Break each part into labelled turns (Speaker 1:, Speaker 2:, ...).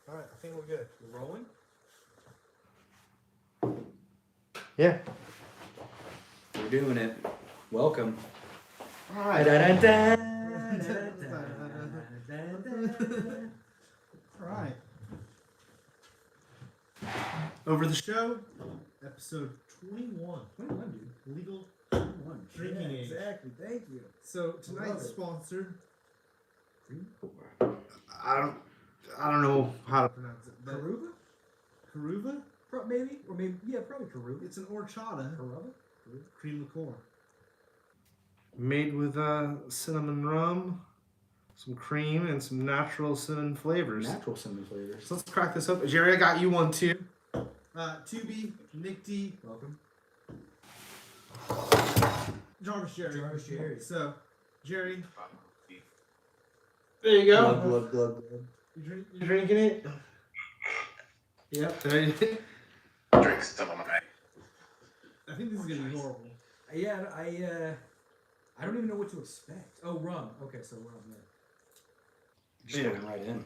Speaker 1: All right, I think we're good.
Speaker 2: We're rolling?
Speaker 1: Yeah.
Speaker 2: We're doing it. Welcome.
Speaker 1: All right. All right. Over the show, episode 21.
Speaker 2: 21, dude.
Speaker 1: Legal
Speaker 2: 21.
Speaker 1: drinking age.
Speaker 2: Exactly. Thank you.
Speaker 1: So tonight's
Speaker 2: it.
Speaker 1: sponsored. I don't know how to pronounce it. But
Speaker 2: Karuva?
Speaker 1: Karuva?
Speaker 2: Maybe. Or maybe, yeah, probably Karuva.
Speaker 1: It's an horchata
Speaker 2: Karuva?
Speaker 1: cream liqueur. Made with cinnamon rum, some cream, and some natural cinnamon flavors.
Speaker 2: Natural cinnamon flavors.
Speaker 1: So let's crack this up. Jerry, I got you one too. 2B, Nick D.
Speaker 2: Welcome.
Speaker 1: Jarvis Jerry.
Speaker 2: Jarvis Jerry.
Speaker 1: So, Jerry. There you go.
Speaker 2: Glug.
Speaker 1: You drinking it? Yep.
Speaker 3: Drink some of mine.
Speaker 1: I think this is gonna be horrible.
Speaker 2: Yeah, I don't even know what to expect. Oh, rum. Okay, so rum, yeah. Just
Speaker 1: Yeah.
Speaker 2: going right in.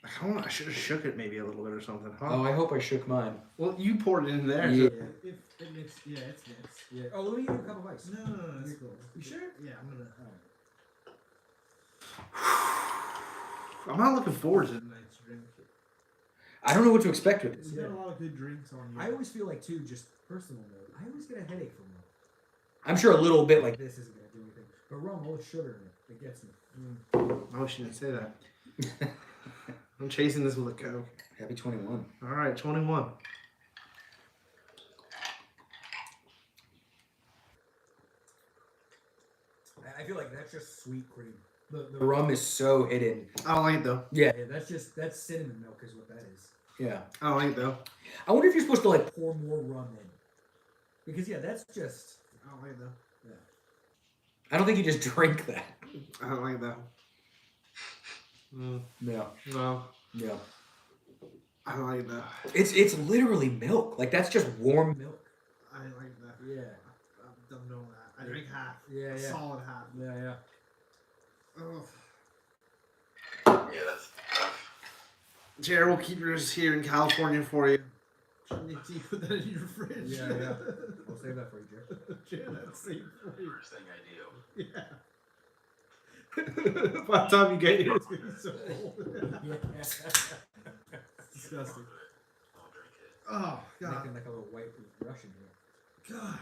Speaker 1: I should have shook it maybe a little bit or something. Huh?
Speaker 2: Oh, I hope I shook mine.
Speaker 1: Well, you poured it in there.
Speaker 2: Yeah.
Speaker 1: So if it mixed, yeah, it's mixed.
Speaker 2: Yeah. Oh, let me give you a cup of ice.
Speaker 1: No, it's cool.
Speaker 2: You sure?
Speaker 1: Yeah, I'm gonna. I'm not looking forward to tonight's drink.
Speaker 2: I don't know what to expect with this.
Speaker 1: You
Speaker 2: Yeah.
Speaker 1: got a lot of good drinks on you.
Speaker 2: I always feel like, too, just personal note, I always get a headache from rum. I'm sure a little bit like this isn't going to do anything. But rum, all the sugar in it, it gets me.
Speaker 1: I wish you didn't say that. I'm chasing this with a Coke.
Speaker 2: Happy 21.
Speaker 1: All right, 21.
Speaker 2: I feel like that's just sweet cream. The rum is so hidden.
Speaker 1: I don't like it though.
Speaker 2: Yeah, that's cinnamon milk is what that is. Yeah.
Speaker 1: I don't like it though.
Speaker 2: I wonder if you're supposed to like pour more rum in. Because yeah, that's just.
Speaker 1: I don't like it though.
Speaker 2: Yeah. I don't think you just drink that.
Speaker 1: I don't like it though.
Speaker 2: Yeah.
Speaker 1: No.
Speaker 2: Yeah.
Speaker 1: I don't like that.
Speaker 2: It's literally milk. Like that's just warm milk.
Speaker 1: I didn't like that.
Speaker 2: Yeah.
Speaker 1: I don't know that. I drink half.
Speaker 2: Yeah,
Speaker 1: A
Speaker 2: yeah.
Speaker 1: solid half.
Speaker 2: Yeah.
Speaker 1: Oh.
Speaker 3: Yeah, that's tough.
Speaker 1: Jared, we'll keep yours here in California for you. Nick D, put that in your fridge.
Speaker 2: Yeah. I'll save that for you, Jared.
Speaker 1: Jared, that's safe for you.
Speaker 3: First thing I do.
Speaker 1: Yeah. By the time you get here, it's going to be so cold.
Speaker 2: Yeah.
Speaker 1: It's disgusting.
Speaker 3: I'll drink it.
Speaker 1: Oh, God.
Speaker 2: Making like a little white Russian here.
Speaker 1: God.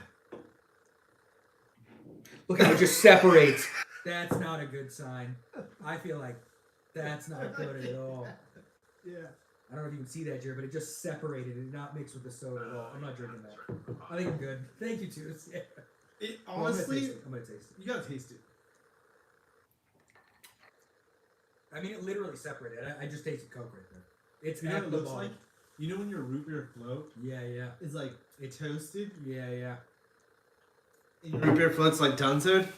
Speaker 2: Look how it just separates. That's not a good sign. I feel like that's not good at all.
Speaker 1: Yeah.
Speaker 2: I don't know if you can see that, Jared, but it just separated. It did not mix with the soda at all. I'm not drinking that. I think I'm good. Thank you, Toots. Yeah.
Speaker 1: It
Speaker 2: Well,
Speaker 1: honestly,
Speaker 2: I'm gonna taste it.
Speaker 1: you gotta taste it.
Speaker 2: I mean, it literally separated. I just tasted Coke right there. It's
Speaker 1: You know what
Speaker 2: at
Speaker 1: it
Speaker 2: the
Speaker 1: looks
Speaker 2: bottom.
Speaker 1: like? You know when your root beer float
Speaker 2: Yeah.
Speaker 1: is like toasted?
Speaker 2: Yeah.
Speaker 1: And your root beer float's like Dunzo'd?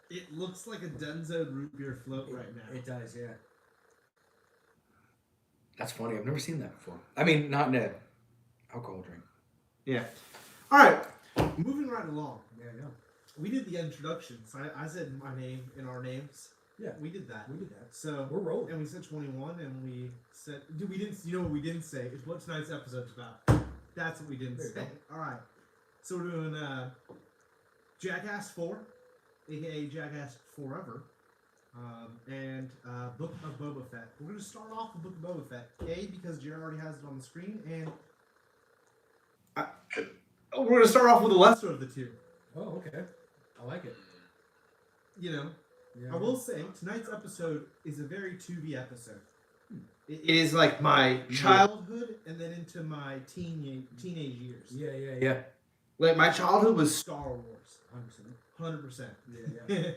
Speaker 1: It looks like a Dunzo'd root beer float right now.
Speaker 2: It does, yeah. That's funny. I've never seen that before. I mean, not in an alcohol drink.
Speaker 1: Yeah. Alright. Moving right along.
Speaker 2: Yeah, I know.
Speaker 1: We did the introductions. I said my name and our names.
Speaker 2: Yeah.
Speaker 1: We did that.
Speaker 2: We did that.
Speaker 1: So
Speaker 2: We're rolling.
Speaker 1: and we said 21 and we said we didn't you know what we didn't say? It's what tonight's episode's about. That's what we didn't
Speaker 2: There you
Speaker 1: say. Alright. So we're doing Jackass 4, aka Jackass Forever. And Book of Boba Fett. We're going to start off with Book of Boba Fett. A, because Jared already has it on the screen, and we're going to start off with the lesser of the two.
Speaker 2: Oh, okay. I like it.
Speaker 1: You know,
Speaker 2: Yeah.
Speaker 1: I will say, tonight's episode is a very 2B episode. It is like my childhood and then into my teenage years.
Speaker 2: Yeah.
Speaker 1: Like, my childhood was Star Wars.
Speaker 2: 100%.
Speaker 1: 100%.
Speaker 2: Yeah.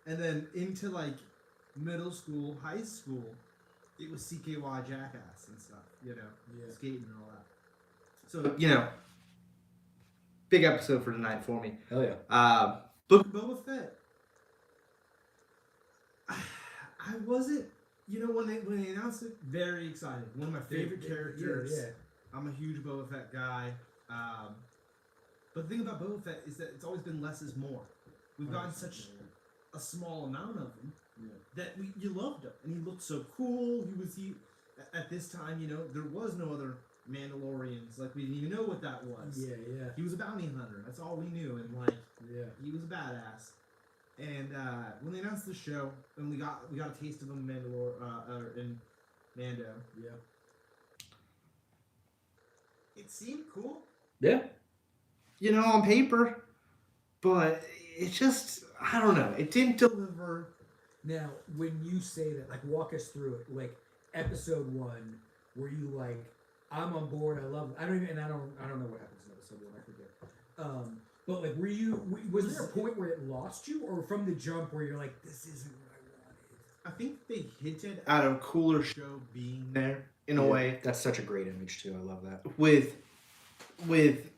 Speaker 1: And then into like middle school, high school, it was CKY Jackass and stuff, you know, skating and all that. So, you know, big episode for tonight for me.
Speaker 2: Hell yeah.
Speaker 1: Book of Boba Fett. I wasn't, you know, when they announced it, very excited. One of my favorite characters.
Speaker 2: Yeah.
Speaker 1: I'm a huge Boba Fett guy. But the thing about Boba Fett is that it's always been less is more. We've gotten such a small amount of him that you loved him, and he looked so cool. at this time, there was no other Mandalorians. Like, we didn't even know what that was.
Speaker 2: Yeah, yeah,
Speaker 1: He was a bounty hunter. That's all we knew. And,
Speaker 2: yeah.
Speaker 1: he was a badass. And when they announced the show, and we got a taste of him in Mando,
Speaker 2: Yeah.
Speaker 1: it seemed cool.
Speaker 4: Yeah.
Speaker 1: On paper, but it just, I don't know, it didn't deliver.
Speaker 2: Now, when you say that, like, walk us through it. Like, episode 1, were you like, I'm on board, I love it. I don't know what happens in episode 1, I forget. But like, was there a point where it lost you, or from the jump where you're like, this isn't what I wanted?
Speaker 1: I think they hinted at a cooler show being there in a
Speaker 4: Yeah.
Speaker 1: way,
Speaker 4: That's such a great image too. I love that.
Speaker 1: with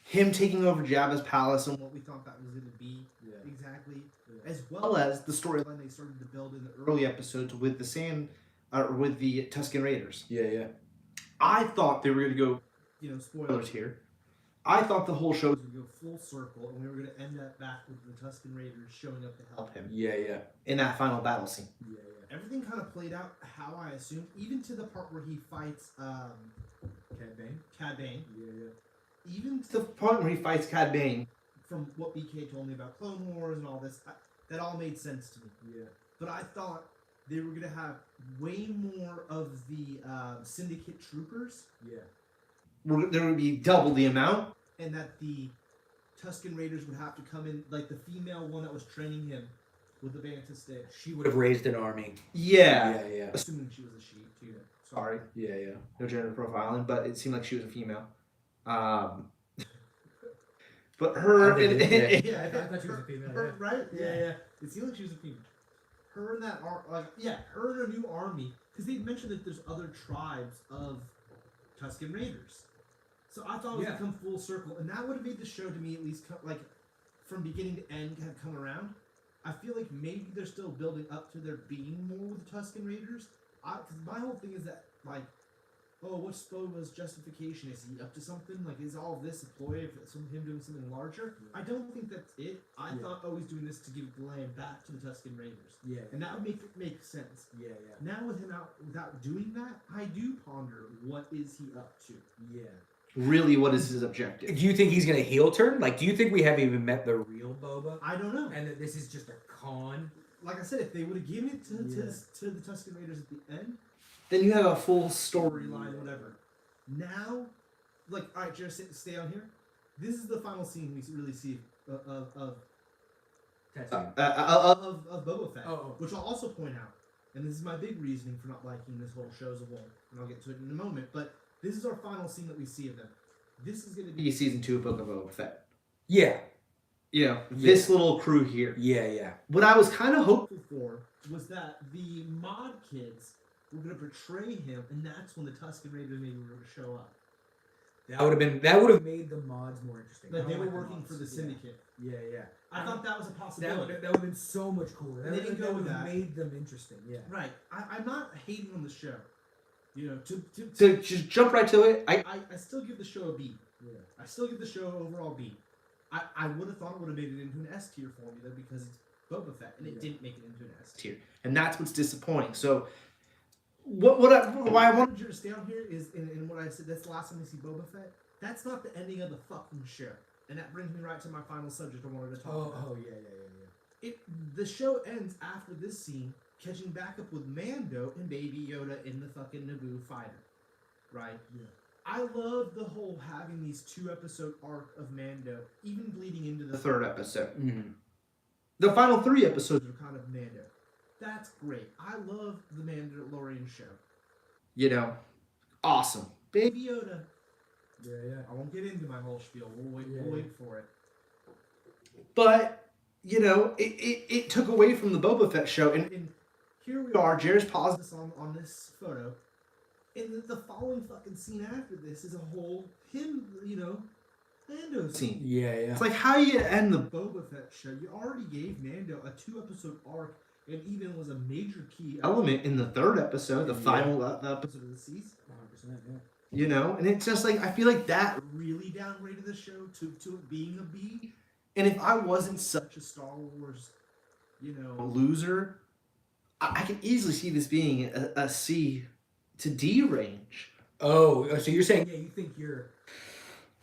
Speaker 1: him taking over Jabba's palace and what we thought that was going to be
Speaker 2: Yeah.
Speaker 1: exactly,
Speaker 2: Yeah.
Speaker 1: as well as the storyline they started to build in the early episodes with with the Tusken Raiders.
Speaker 4: Yeah, yeah.
Speaker 1: I thought they were going to go, spoilers here. I thought the whole show was going to go full circle, and we were going to end up back with the Tusken Raiders showing up to help him
Speaker 4: Yeah, yeah.
Speaker 1: in that final battle scene.
Speaker 2: Yeah, yeah.
Speaker 1: Everything kind of played out how I assumed, even to the part where he fights
Speaker 2: Cad Bane?
Speaker 1: Cad Bane.
Speaker 2: Yeah, yeah.
Speaker 1: Even to the point where he fights Cad Bane, from what BK told me about Clone Wars and all this, that all made sense to me.
Speaker 2: Yeah.
Speaker 1: But I thought they were going to have way more of the Syndicate troopers.
Speaker 2: Yeah.
Speaker 1: There would be double the amount, and that the Tusken Raiders would have to come in, like the female one that was training him with the Banta stick.
Speaker 4: She would have raised an army.
Speaker 1: Yeah.
Speaker 4: Yeah, yeah.
Speaker 1: Assuming she was a she, too. Sorry.
Speaker 4: Yeah, yeah.
Speaker 1: No gender profiling, but it seemed like she was a female. But her,
Speaker 4: I think it-
Speaker 1: yeah,
Speaker 2: I thought she was a female,
Speaker 1: her-
Speaker 2: yeah.
Speaker 1: right? Yeah. It seemed like she was a female. Her and that her and her new army, because they mentioned that there's other tribes of Tusken Raiders. So I thought it would come full circle, and that would have made the show to me at least from beginning to end have come around. I feel like maybe they're still building up to there being more with the Tusken Raiders. Because my whole thing is that what's Boba's justification? Is he up to something? Like, is all this a ploy of him doing something larger? I don't think that's it. I thought, he's doing this to give the land back to the Tusken Raiders.
Speaker 2: Yeah.
Speaker 1: And that would make it make sense.
Speaker 2: Yeah, yeah.
Speaker 1: Now with him out without doing that, I do ponder, what is he up to?
Speaker 2: Yeah.
Speaker 1: Really, what is his objective?
Speaker 4: Do you think he's gonna heel turn? Like, do you think we haven't even met the real Boba?
Speaker 1: I don't know.
Speaker 2: And that this is just a con?
Speaker 1: Like I said, if they would have given it to the Tusken Raiders at the end,
Speaker 4: Then you have a full story.
Speaker 1: storyline, whatever. Now, all right, Jared, stay on here. This is the final scene we really see of
Speaker 2: Tattoo.
Speaker 1: Boba Fett,
Speaker 2: Oh.
Speaker 1: which I'll also point out, and this is my big reasoning for not liking this whole show as a whole, and I'll get to it in a moment. But this is our final scene that we see of them. This is going to be season 2 of Book of Boba Fett.
Speaker 4: Yeah.
Speaker 1: This little crew here.
Speaker 4: Yeah, yeah.
Speaker 1: What I was kind of hopeful for was that the mod kids were going to betray him, and that's when the Tusken Raiders maybe were going to show up.
Speaker 4: That would have
Speaker 2: made the mods more interesting.
Speaker 1: Like
Speaker 2: I
Speaker 1: they
Speaker 2: don't
Speaker 1: were
Speaker 2: like
Speaker 1: working
Speaker 2: mods.
Speaker 1: for the Syndicate.
Speaker 2: Yeah, yeah.
Speaker 1: I thought that was a
Speaker 2: That
Speaker 1: possibility.
Speaker 2: would have been so much cooler.
Speaker 1: And they didn't go with
Speaker 2: would have
Speaker 1: that.
Speaker 2: made them interesting. Yeah.
Speaker 1: Right. I'm not hating on the show.
Speaker 4: to just jump right to it.
Speaker 1: I still give the show a B.
Speaker 2: Yeah.
Speaker 1: I still give the show overall B. I would have thought it would have made it into an S tier formula because it's Boba Fett, and it didn't make it into an S tier, and that's what's disappointing. So, why I wanted you to stay on here is, in what I said, that's the last time we see Boba Fett. That's not the ending of the fucking show, and that brings me right to my final subject I wanted to talk about.
Speaker 2: Oh yeah.
Speaker 1: The show ends after this scene, catching back up with Mando and Baby Yoda in the fucking Naboo fighter, right?
Speaker 2: Yeah.
Speaker 1: I love the whole having these 2-episode arc of Mando, even bleeding into the 3rd episode.
Speaker 4: Mm-hmm.
Speaker 1: The final 3 episodes are kind of Mando. That's great. I love the Mandalorian show. Awesome. Baby Yoda.
Speaker 2: Yeah.
Speaker 1: I won't get into my whole spiel. We'll wait for it. But, it took away from the Boba Fett show. And here we are. Jared's paused this on this photo. And the following fucking scene after this is a whole Mando scene.
Speaker 4: Yeah.
Speaker 1: It's like, how you end the Boba Fett show? You already gave Mando a 2-episode arc, and even was a major key element in the 3rd episode, the final episode of the season.
Speaker 2: 100%. Yeah.
Speaker 1: And it's just like, I feel like that really downgraded the show to it being a B. And if I wasn't such a Star Wars, loser, I can easily see this being a C
Speaker 5: to D range.
Speaker 2: Oh, so you're saying you think you're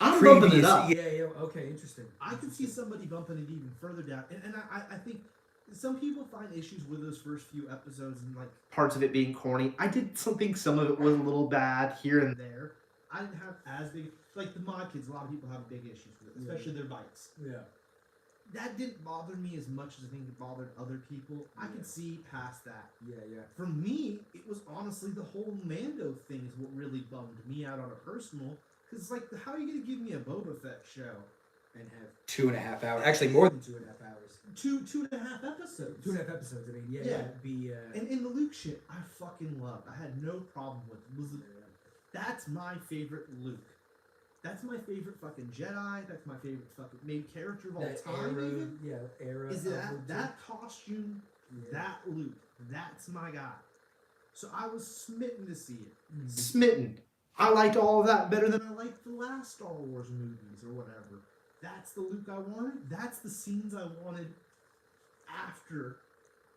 Speaker 5: I'm bumping it
Speaker 2: previous-
Speaker 5: up.
Speaker 2: Yeah. Okay, interesting.
Speaker 1: I can see somebody bumping it even further down, and I think some people find issues with those first few episodes and like
Speaker 5: Parts of it being corny. I did think some of it was a little bad here and there.
Speaker 1: there. I didn't have as big like the mod kids. A lot of people have big issues with it, especially their bikes.
Speaker 2: Yeah.
Speaker 1: That didn't bother me as much as I think it bothered other people. I could see past that.
Speaker 2: Yeah.
Speaker 1: For me, it was honestly the whole Mando thing is what really bummed me out on a personal. Because like, how are you gonna give me a Boba Fett show
Speaker 2: And have
Speaker 4: 2.5 hours. Actually, more than
Speaker 2: 2.5 hours.
Speaker 1: 2.5 episodes?
Speaker 2: 2.5 episodes. I mean, yeah.
Speaker 1: Yeah.
Speaker 2: It'd be.
Speaker 1: And in the Luke shit, I fucking loved. I had no problem with it. That's my favorite Luke. That's my favorite fucking Jedi. That's my favorite fucking main character of all
Speaker 2: that
Speaker 1: time.
Speaker 2: era,
Speaker 1: Even
Speaker 2: era.
Speaker 1: is
Speaker 2: of
Speaker 1: that
Speaker 2: Luke
Speaker 1: that costume,
Speaker 2: too. Yeah.
Speaker 1: that Luke. That's my guy. So I was smitten to see it.
Speaker 2: Mhm.
Speaker 5: Smitten. I liked all of that better
Speaker 1: Better
Speaker 5: than
Speaker 1: than I liked the last Star Wars movies or whatever. That's the Luke I wanted. That's the scenes I wanted after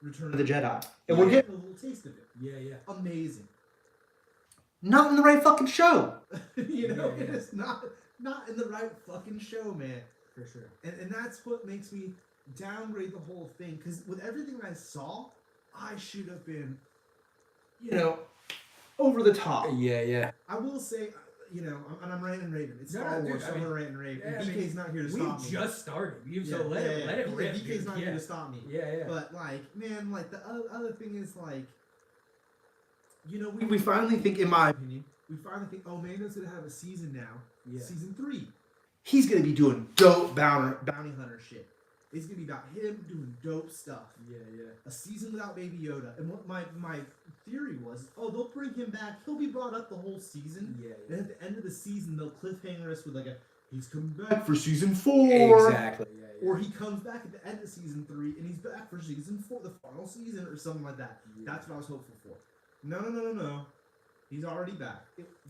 Speaker 1: Return of
Speaker 5: the
Speaker 1: the
Speaker 5: Jedi.
Speaker 1: And
Speaker 5: And
Speaker 1: we're
Speaker 5: we're
Speaker 1: getting a little taste of it.
Speaker 2: Yeah.
Speaker 1: Amazing.
Speaker 5: not in the right fucking show.
Speaker 1: You know,
Speaker 2: Yeah.
Speaker 1: it's not in the right fucking show, man.
Speaker 2: For sure.
Speaker 1: And that's what makes me downgrade the whole thing. Because with everything I saw, I should have been,
Speaker 5: You know, over the top.
Speaker 4: Yeah.
Speaker 1: I will say, you know, I'm ranting and raving. It's
Speaker 2: No,
Speaker 1: Star
Speaker 2: dude,
Speaker 1: Wars,
Speaker 2: I
Speaker 1: so I'm
Speaker 2: mean,
Speaker 1: gonna rant and rave.
Speaker 2: yeah, I
Speaker 1: And BK's not here to
Speaker 2: We
Speaker 1: stop me.
Speaker 2: just started. You
Speaker 1: Yeah,
Speaker 2: so let
Speaker 1: yeah,
Speaker 2: it
Speaker 1: yeah.
Speaker 2: let it
Speaker 1: Yeah,
Speaker 2: rip.
Speaker 1: BK's
Speaker 2: dude.
Speaker 1: not
Speaker 2: yeah.
Speaker 1: here to stop me.
Speaker 2: Yeah.
Speaker 1: But like, man, like the other thing is like, you know,
Speaker 5: We finally think, in my
Speaker 1: opinion, we finally think, oh, Mando's gonna have a season now,
Speaker 2: Yeah.
Speaker 1: season 3.
Speaker 5: he's gonna be doing dope
Speaker 1: Bounty hunter shit. It's gonna be about him doing dope stuff.
Speaker 2: Yeah.
Speaker 1: A season without Baby Yoda. And what my theory was, oh, they'll bring him back. He'll be brought up the whole season.
Speaker 2: Yeah.
Speaker 1: And at the end of the season, they'll cliffhanger us with like a, he's coming back
Speaker 5: back for season 4.
Speaker 4: Exactly.
Speaker 2: Yeah.
Speaker 1: or he comes back at the end of season 3 and he's back for season 4, the final season or something like that.
Speaker 2: Yeah.
Speaker 1: That's what I was hopeful for. No. He's already back.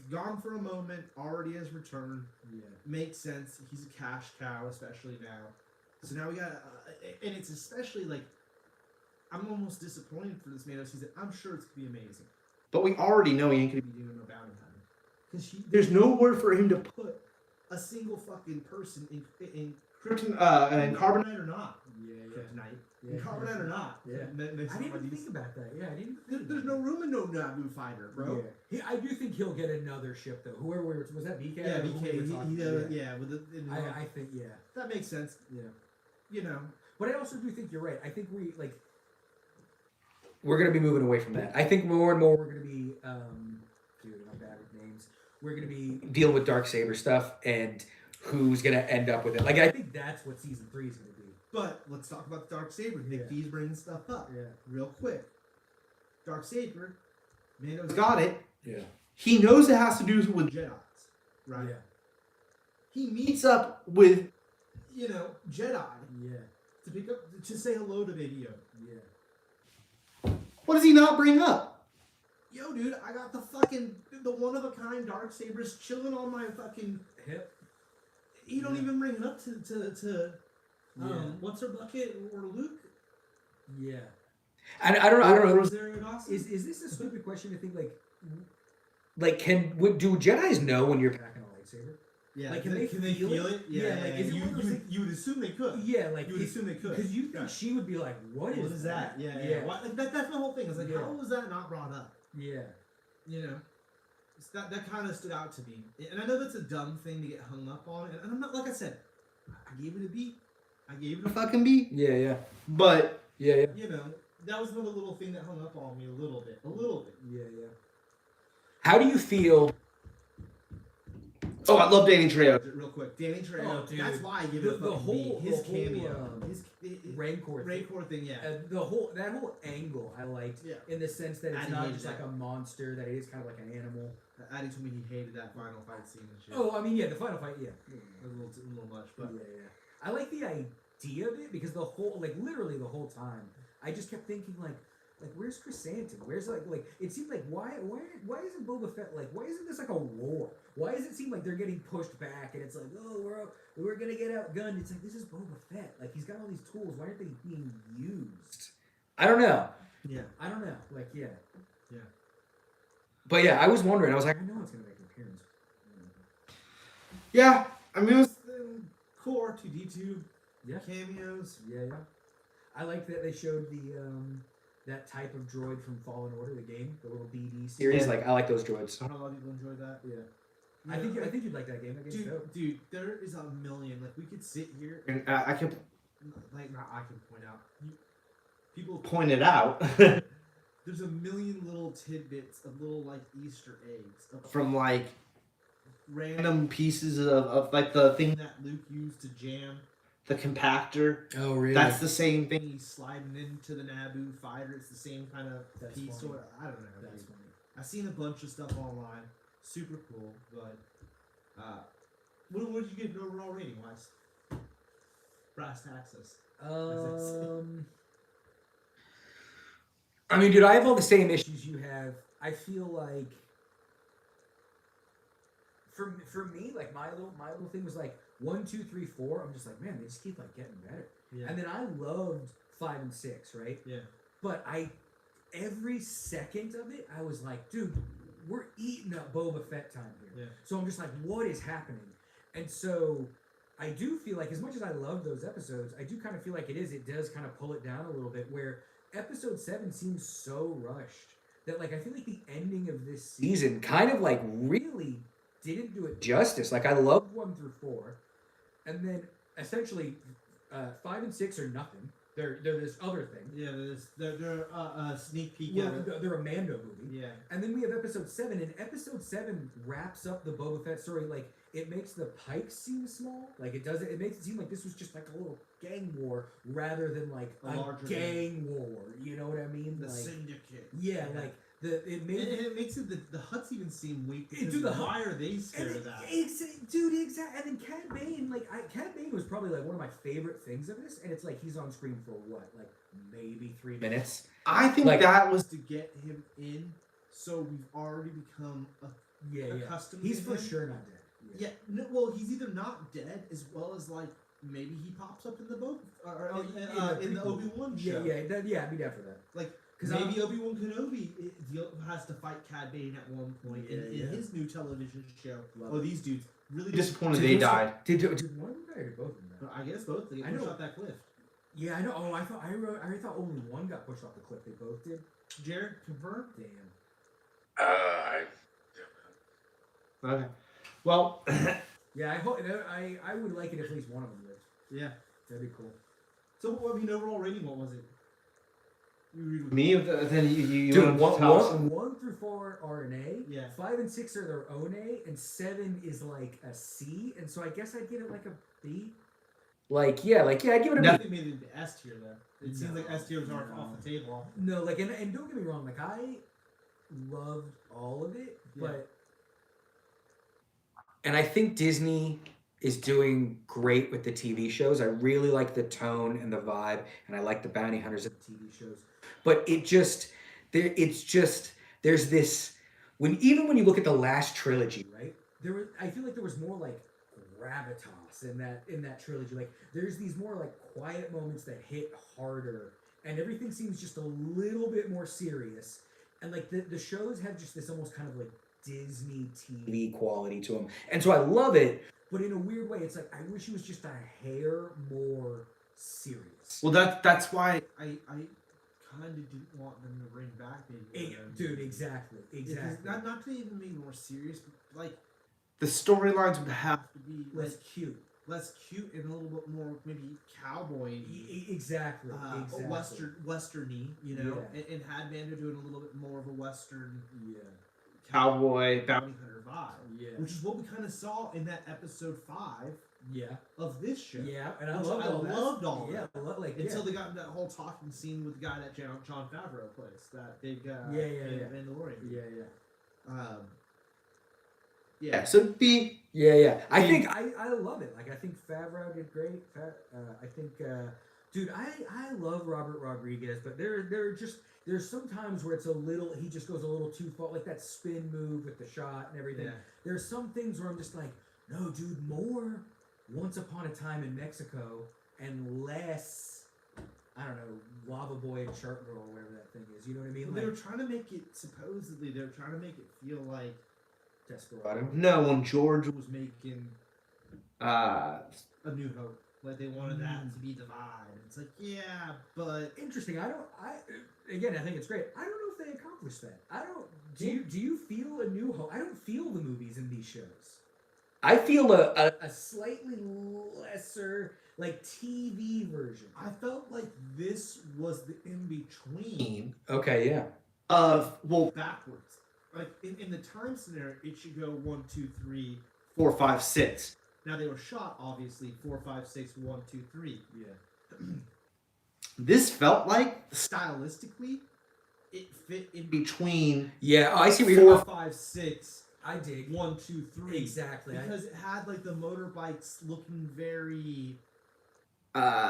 Speaker 1: Gone for a moment, already has returned.
Speaker 2: Yeah.
Speaker 1: Makes sense. He's a cash cow, especially now. So now we got, and it's especially like, I'm almost disappointed for this Mando season. I'm sure it's gonna be amazing.
Speaker 5: But we already know he ain't gonna be.
Speaker 1: Be doing no bounty hunting because
Speaker 5: There's nowhere for him to
Speaker 1: put a single fucking person in
Speaker 5: Krypton and carbon.
Speaker 1: Carbonite or not.
Speaker 2: Yeah.
Speaker 1: Kryptonite.
Speaker 2: Yeah.
Speaker 1: In Carbonite or not.
Speaker 2: Yeah.
Speaker 1: Ma- makes
Speaker 2: I didn't even
Speaker 1: somebody-
Speaker 2: think about that. Yeah, I didn't. Even think
Speaker 1: There's
Speaker 2: about
Speaker 1: no room in no Naboo fighter, bro.
Speaker 2: Yeah. I do think he'll get another ship though. Whoever was that BK?
Speaker 1: Yeah,
Speaker 2: or who we
Speaker 1: BK.
Speaker 2: were talking
Speaker 1: He,
Speaker 2: about?
Speaker 1: yeah, with the,
Speaker 2: I think yeah.
Speaker 1: that makes sense.
Speaker 2: Yeah.
Speaker 1: You know,
Speaker 2: But I also do think you're right. I think
Speaker 4: We're gonna be moving away from that. I think more and more
Speaker 2: we're gonna be dude, I'm bad with names. We're gonna be
Speaker 4: dealing with dark saber stuff and who's gonna end up with it. Like I
Speaker 2: I
Speaker 4: think
Speaker 2: think that's what season 3 is gonna be.
Speaker 1: but let's talk about the Dark Saber. Nick
Speaker 2: Yeah.
Speaker 1: D's bringing stuff up
Speaker 2: Yeah.
Speaker 1: real quick. Dark Saber, Mando's
Speaker 5: Got it.
Speaker 4: Yeah.
Speaker 5: He knows it has to do with.
Speaker 1: Jedi's, right?
Speaker 2: Yeah.
Speaker 1: He meets
Speaker 5: Meets up with.
Speaker 1: Jedi
Speaker 2: Yeah.
Speaker 1: to pick up to say hello to Baby Yoda.
Speaker 2: Yeah.
Speaker 5: What does he not bring up?
Speaker 1: Yo, dude, I got the one of a kind Dark Sabers chilling on my fucking
Speaker 2: Hip.
Speaker 1: You don't
Speaker 2: Yeah.
Speaker 1: even bring it up to
Speaker 2: Yeah.
Speaker 1: what's her bucket or Luke?
Speaker 2: Yeah.
Speaker 4: I don't know.
Speaker 1: Rosario Dawson?
Speaker 2: Is this a stupid question to think
Speaker 4: Like do Jedi's know when you're
Speaker 2: packing a lightsaber?
Speaker 1: Yeah,
Speaker 2: like,
Speaker 1: can they feel it?
Speaker 2: Yeah, like, is it
Speaker 1: you,
Speaker 2: one of those
Speaker 1: you,
Speaker 2: things-
Speaker 1: you would assume they could.
Speaker 2: Yeah, like
Speaker 1: You would assume they could.
Speaker 2: because you think
Speaker 1: Yeah.
Speaker 2: she would be like,
Speaker 1: What is that? Yeah. Why, that's my whole thing. It's like,
Speaker 2: Yeah.
Speaker 1: how was that not brought up?
Speaker 2: Yeah.
Speaker 1: You know, that kind of stood out to me. And I know that's a dumb thing to get hung up on. And I'm not, like I said, I gave it a B. I gave it a
Speaker 5: Fucking be.
Speaker 4: Yeah.
Speaker 5: But
Speaker 4: Yeah.
Speaker 1: You know, that was another little thing that hung up on me a little bit. A little bit.
Speaker 2: Yeah.
Speaker 4: How do you feel?
Speaker 5: oh, I love Danny Trejo.
Speaker 1: Real quick, Danny Trejo.
Speaker 2: Oh, dude.
Speaker 1: That's why I give
Speaker 2: The-
Speaker 1: it a
Speaker 2: the
Speaker 1: fucking
Speaker 2: whole-
Speaker 1: B. His
Speaker 2: the whole,
Speaker 1: cameo.
Speaker 2: Rancor thing.
Speaker 1: Rancor thing, yeah.
Speaker 2: That whole angle I liked
Speaker 1: Yeah.
Speaker 2: in the sense that it's
Speaker 1: I
Speaker 2: not
Speaker 1: hated
Speaker 2: just like
Speaker 1: that.
Speaker 2: a monster, that it is kind of like an animal.
Speaker 1: Addy told me he hated that final fight scene and shit.
Speaker 2: Oh, I mean, yeah, the final fight, yeah.
Speaker 1: A little much, but
Speaker 2: Yeah. I like the idea of it because the whole, literally the whole time, I just kept thinking like where's Chrysanthemum? Where's like it seemed like why isn't Boba Fett why isn't this like a war? Why does it seem like they're getting pushed back and it's like, oh, we're gonna get outgunned? It's like, this is Boba Fett. Like, he's got all these tools. Why aren't they being used?
Speaker 4: I don't know.
Speaker 1: yeah.
Speaker 2: I don't know.
Speaker 4: But yeah, I was wondering. I was like, I know it's gonna make an appearance.
Speaker 5: Yeah, I mean, it was,
Speaker 1: Cool R2D2
Speaker 2: Yeah.
Speaker 1: cameos.
Speaker 2: Yeah, yeah. I like that they showed the that type of droid from Fallen Order, the game, the little BD
Speaker 4: Series,
Speaker 5: Yeah.
Speaker 4: like I like those droids.
Speaker 1: I know a lot of people enjoy that.
Speaker 2: Yeah.
Speaker 1: You
Speaker 2: I
Speaker 1: know,
Speaker 2: think you'd like that game. That game's dope.
Speaker 1: dude, there is a million. Like we could sit here
Speaker 5: and I can
Speaker 1: like not I can point out. People
Speaker 5: point it out
Speaker 1: there's a million little tidbits of little like Easter eggs of
Speaker 5: from like
Speaker 1: random
Speaker 5: random pieces of like the thing,
Speaker 1: that Luke used to jam.
Speaker 5: the compactor.
Speaker 4: Oh really?
Speaker 5: That's the same thing.
Speaker 1: He's sliding into the Naboo fighter. It's the same kind of
Speaker 2: That's
Speaker 1: piece.
Speaker 2: funny.
Speaker 1: Or I don't know.
Speaker 2: That's
Speaker 1: dude.
Speaker 2: funny.
Speaker 1: I've seen a bunch of stuff online. Super cool, but what did you get an overall rating wise? Brass taxes.
Speaker 4: I mean, dude, I have all the same issues.
Speaker 2: You have. I feel like. For me, like my little thing was like 1, 2, 3, 4. I'm just like, man, they just keep like getting better.
Speaker 1: Yeah.
Speaker 2: And then I loved 5 and 6, right?
Speaker 1: Yeah.
Speaker 2: But every second of it, I was like, dude, we're eating up Boba Fett time here.
Speaker 1: Yeah.
Speaker 2: So I'm just like, what is happening? And so I do feel like, as much as I love those episodes, I do kind of feel like it does kind of pull it down a little bit, where episode 7 seems so rushed that like I feel like the ending of this
Speaker 4: Season kind of like
Speaker 2: really didn't do it
Speaker 4: justice. Like I love
Speaker 2: 1 through 4, and then essentially 5 and 6 are nothing. They're this other thing.
Speaker 1: Yeah, they're a sneak peek.
Speaker 2: Well,
Speaker 1: of it.
Speaker 2: they're a Mando movie.
Speaker 1: Yeah.
Speaker 2: And then we have episode 7, and episode 7 wraps up the Boba Fett story. Like, it makes the Pikes seem small. Like, it makes it seem like this was just like a little gang war rather than like
Speaker 1: A
Speaker 2: a
Speaker 1: larger
Speaker 2: gang war. You know what I mean?
Speaker 1: The
Speaker 2: like,
Speaker 1: syndicate.
Speaker 2: yeah, like it made
Speaker 1: And it makes it the Hutts even seem weak. Because
Speaker 2: Dude, the
Speaker 1: why are they scared of that?
Speaker 2: Dude, exactly. And then Cad Bane, like, Cad Bane was probably like one of my favorite things of this, and it's like he's on screen for what, like maybe 3 minutes.
Speaker 5: I think
Speaker 4: Like-
Speaker 5: that was
Speaker 1: To get him in, so we've already become
Speaker 2: Yeah, yeah.
Speaker 1: accustomed.
Speaker 2: He's
Speaker 1: to
Speaker 2: for
Speaker 1: him.
Speaker 2: sure not dead.
Speaker 1: Yeah. No, well, he's either not dead, as well as like maybe he pops up in the boat or in the
Speaker 2: prequel.
Speaker 1: Obi-Wan show.
Speaker 2: Yeah, I'd be down for that.
Speaker 1: Like
Speaker 2: 'Cause
Speaker 1: maybe Obi-Wan Kenobi has to fight Cad Bane at one point in
Speaker 2: Yeah.
Speaker 1: his new television show.
Speaker 2: Love
Speaker 1: Oh,
Speaker 2: it.
Speaker 1: these dudes really
Speaker 5: disappointed
Speaker 4: Did
Speaker 5: they
Speaker 4: those-
Speaker 5: died.
Speaker 4: Did
Speaker 2: One of them died or both of them died?
Speaker 1: I guess both. They
Speaker 2: I
Speaker 1: get pushed
Speaker 2: know.
Speaker 1: off that cliff.
Speaker 2: Yeah, I know. Oh, I thought only one got pushed off the cliff. They both did.
Speaker 1: Jared, confirm.
Speaker 2: Damn.
Speaker 3: I
Speaker 5: Okay. Well,
Speaker 2: Yeah, I hope. I would like it if at least one of them lived.
Speaker 1: Yeah.
Speaker 2: That'd be cool.
Speaker 1: So, I mean, overall rating, what was it? You read with
Speaker 5: me, then you
Speaker 4: Dude,
Speaker 5: want to
Speaker 4: what-
Speaker 5: tell us?
Speaker 2: 1 through 4 are an A.
Speaker 1: Yeah.
Speaker 2: 5 and 6 are their own A, and 7 is like a C. And so I guess I'd give it like a B.
Speaker 4: I give it a B.
Speaker 1: Nothing made it into S tier though. It seems
Speaker 2: No.
Speaker 1: like S tier was
Speaker 2: No.
Speaker 1: off the table.
Speaker 2: No, like, and don't get me wrong, like I loved all of it,
Speaker 1: Yeah.
Speaker 2: but
Speaker 4: And I think Disney is doing great with the TV shows. I really like the tone and the vibe, and I like the bounty hunters and
Speaker 2: TV shows.
Speaker 4: but there's this when you look at the last trilogy,
Speaker 2: Right? I feel like there was more like gravitas in that trilogy. Like there's these more like quiet moments that hit harder, and everything seems just a little bit more serious. And like the shows have just this almost kind of like Disney TV,
Speaker 4: TV quality to them, and so I love it.
Speaker 2: but in a weird way, it's like I wish it was just a hair more serious.
Speaker 5: Well, that's why
Speaker 1: I kind of didn't want them to bring back Baby Yoda.
Speaker 2: Dude, exactly.
Speaker 1: Yeah, 'cause not to even make it more serious, but like
Speaker 5: the storylines would have
Speaker 1: to be
Speaker 2: Less cute.
Speaker 1: less cute and a little bit more maybe cowboy.
Speaker 2: Exactly. Exactly.
Speaker 1: Westerny, you know,
Speaker 2: Yeah.
Speaker 1: and had Mando doing a little bit more of a Western
Speaker 2: Yeah.
Speaker 5: cowboy
Speaker 1: bounty hunter vibe,
Speaker 2: Yeah.
Speaker 1: which is what we kind of saw in that episode 5
Speaker 2: Yeah.
Speaker 1: of this show.
Speaker 2: Yeah. And I
Speaker 1: Which
Speaker 2: loved
Speaker 1: I
Speaker 2: all that.
Speaker 1: loved all
Speaker 2: Yeah.
Speaker 1: that.
Speaker 2: Like
Speaker 1: Until they got into that whole talking scene with the guy that John Favreau plays, that big
Speaker 2: Yeah.
Speaker 1: Mandalorian.
Speaker 2: Yeah.
Speaker 5: Yeah, so B.
Speaker 4: Yeah. I think
Speaker 2: I love it. Like I think Favreau did great. I think, dude, I love Robert Rodriguez, but there's some times where it's he just goes a little too far, like that spin move with the shot and everything.
Speaker 1: Yeah.
Speaker 2: There's some things where I'm just like, no, dude, more Once Upon a Time in Mexico and less I don't know, Lava Boy and Shark Girl or whatever that thing is. You know what I mean?
Speaker 1: Well,
Speaker 2: Like,
Speaker 1: they were trying to make it, supposedly, they were trying to make it feel like
Speaker 2: Desperado.
Speaker 5: No, when George
Speaker 1: was making
Speaker 5: uh
Speaker 1: A New Hope. Like, they wanted that to be the vibe. It's like, yeah, but
Speaker 2: Interesting. I think it's great. I don't know if they accomplished that. I don't. Do you feel A New Hope? I don't feel the movies in these shows.
Speaker 4: I feel
Speaker 2: A slightly lesser, like TV version.
Speaker 1: I felt like this was the in-between
Speaker 4: okay, yeah.
Speaker 5: well,
Speaker 1: backwards. Like, in the time scenario, it should go 1, 2, 3.
Speaker 5: 4, 5, 6.
Speaker 1: Now, they were shot, obviously, 4, 5, 6, 1, 2, 3.
Speaker 2: Yeah.
Speaker 5: This felt like
Speaker 1: Stylistically, it fit in
Speaker 5: between
Speaker 4: Yeah, I see what you're
Speaker 1: 4, 5, 6,
Speaker 2: I dig.
Speaker 1: 1, 2, 3.
Speaker 2: Exactly.
Speaker 1: Because it had like the motorbikes looking very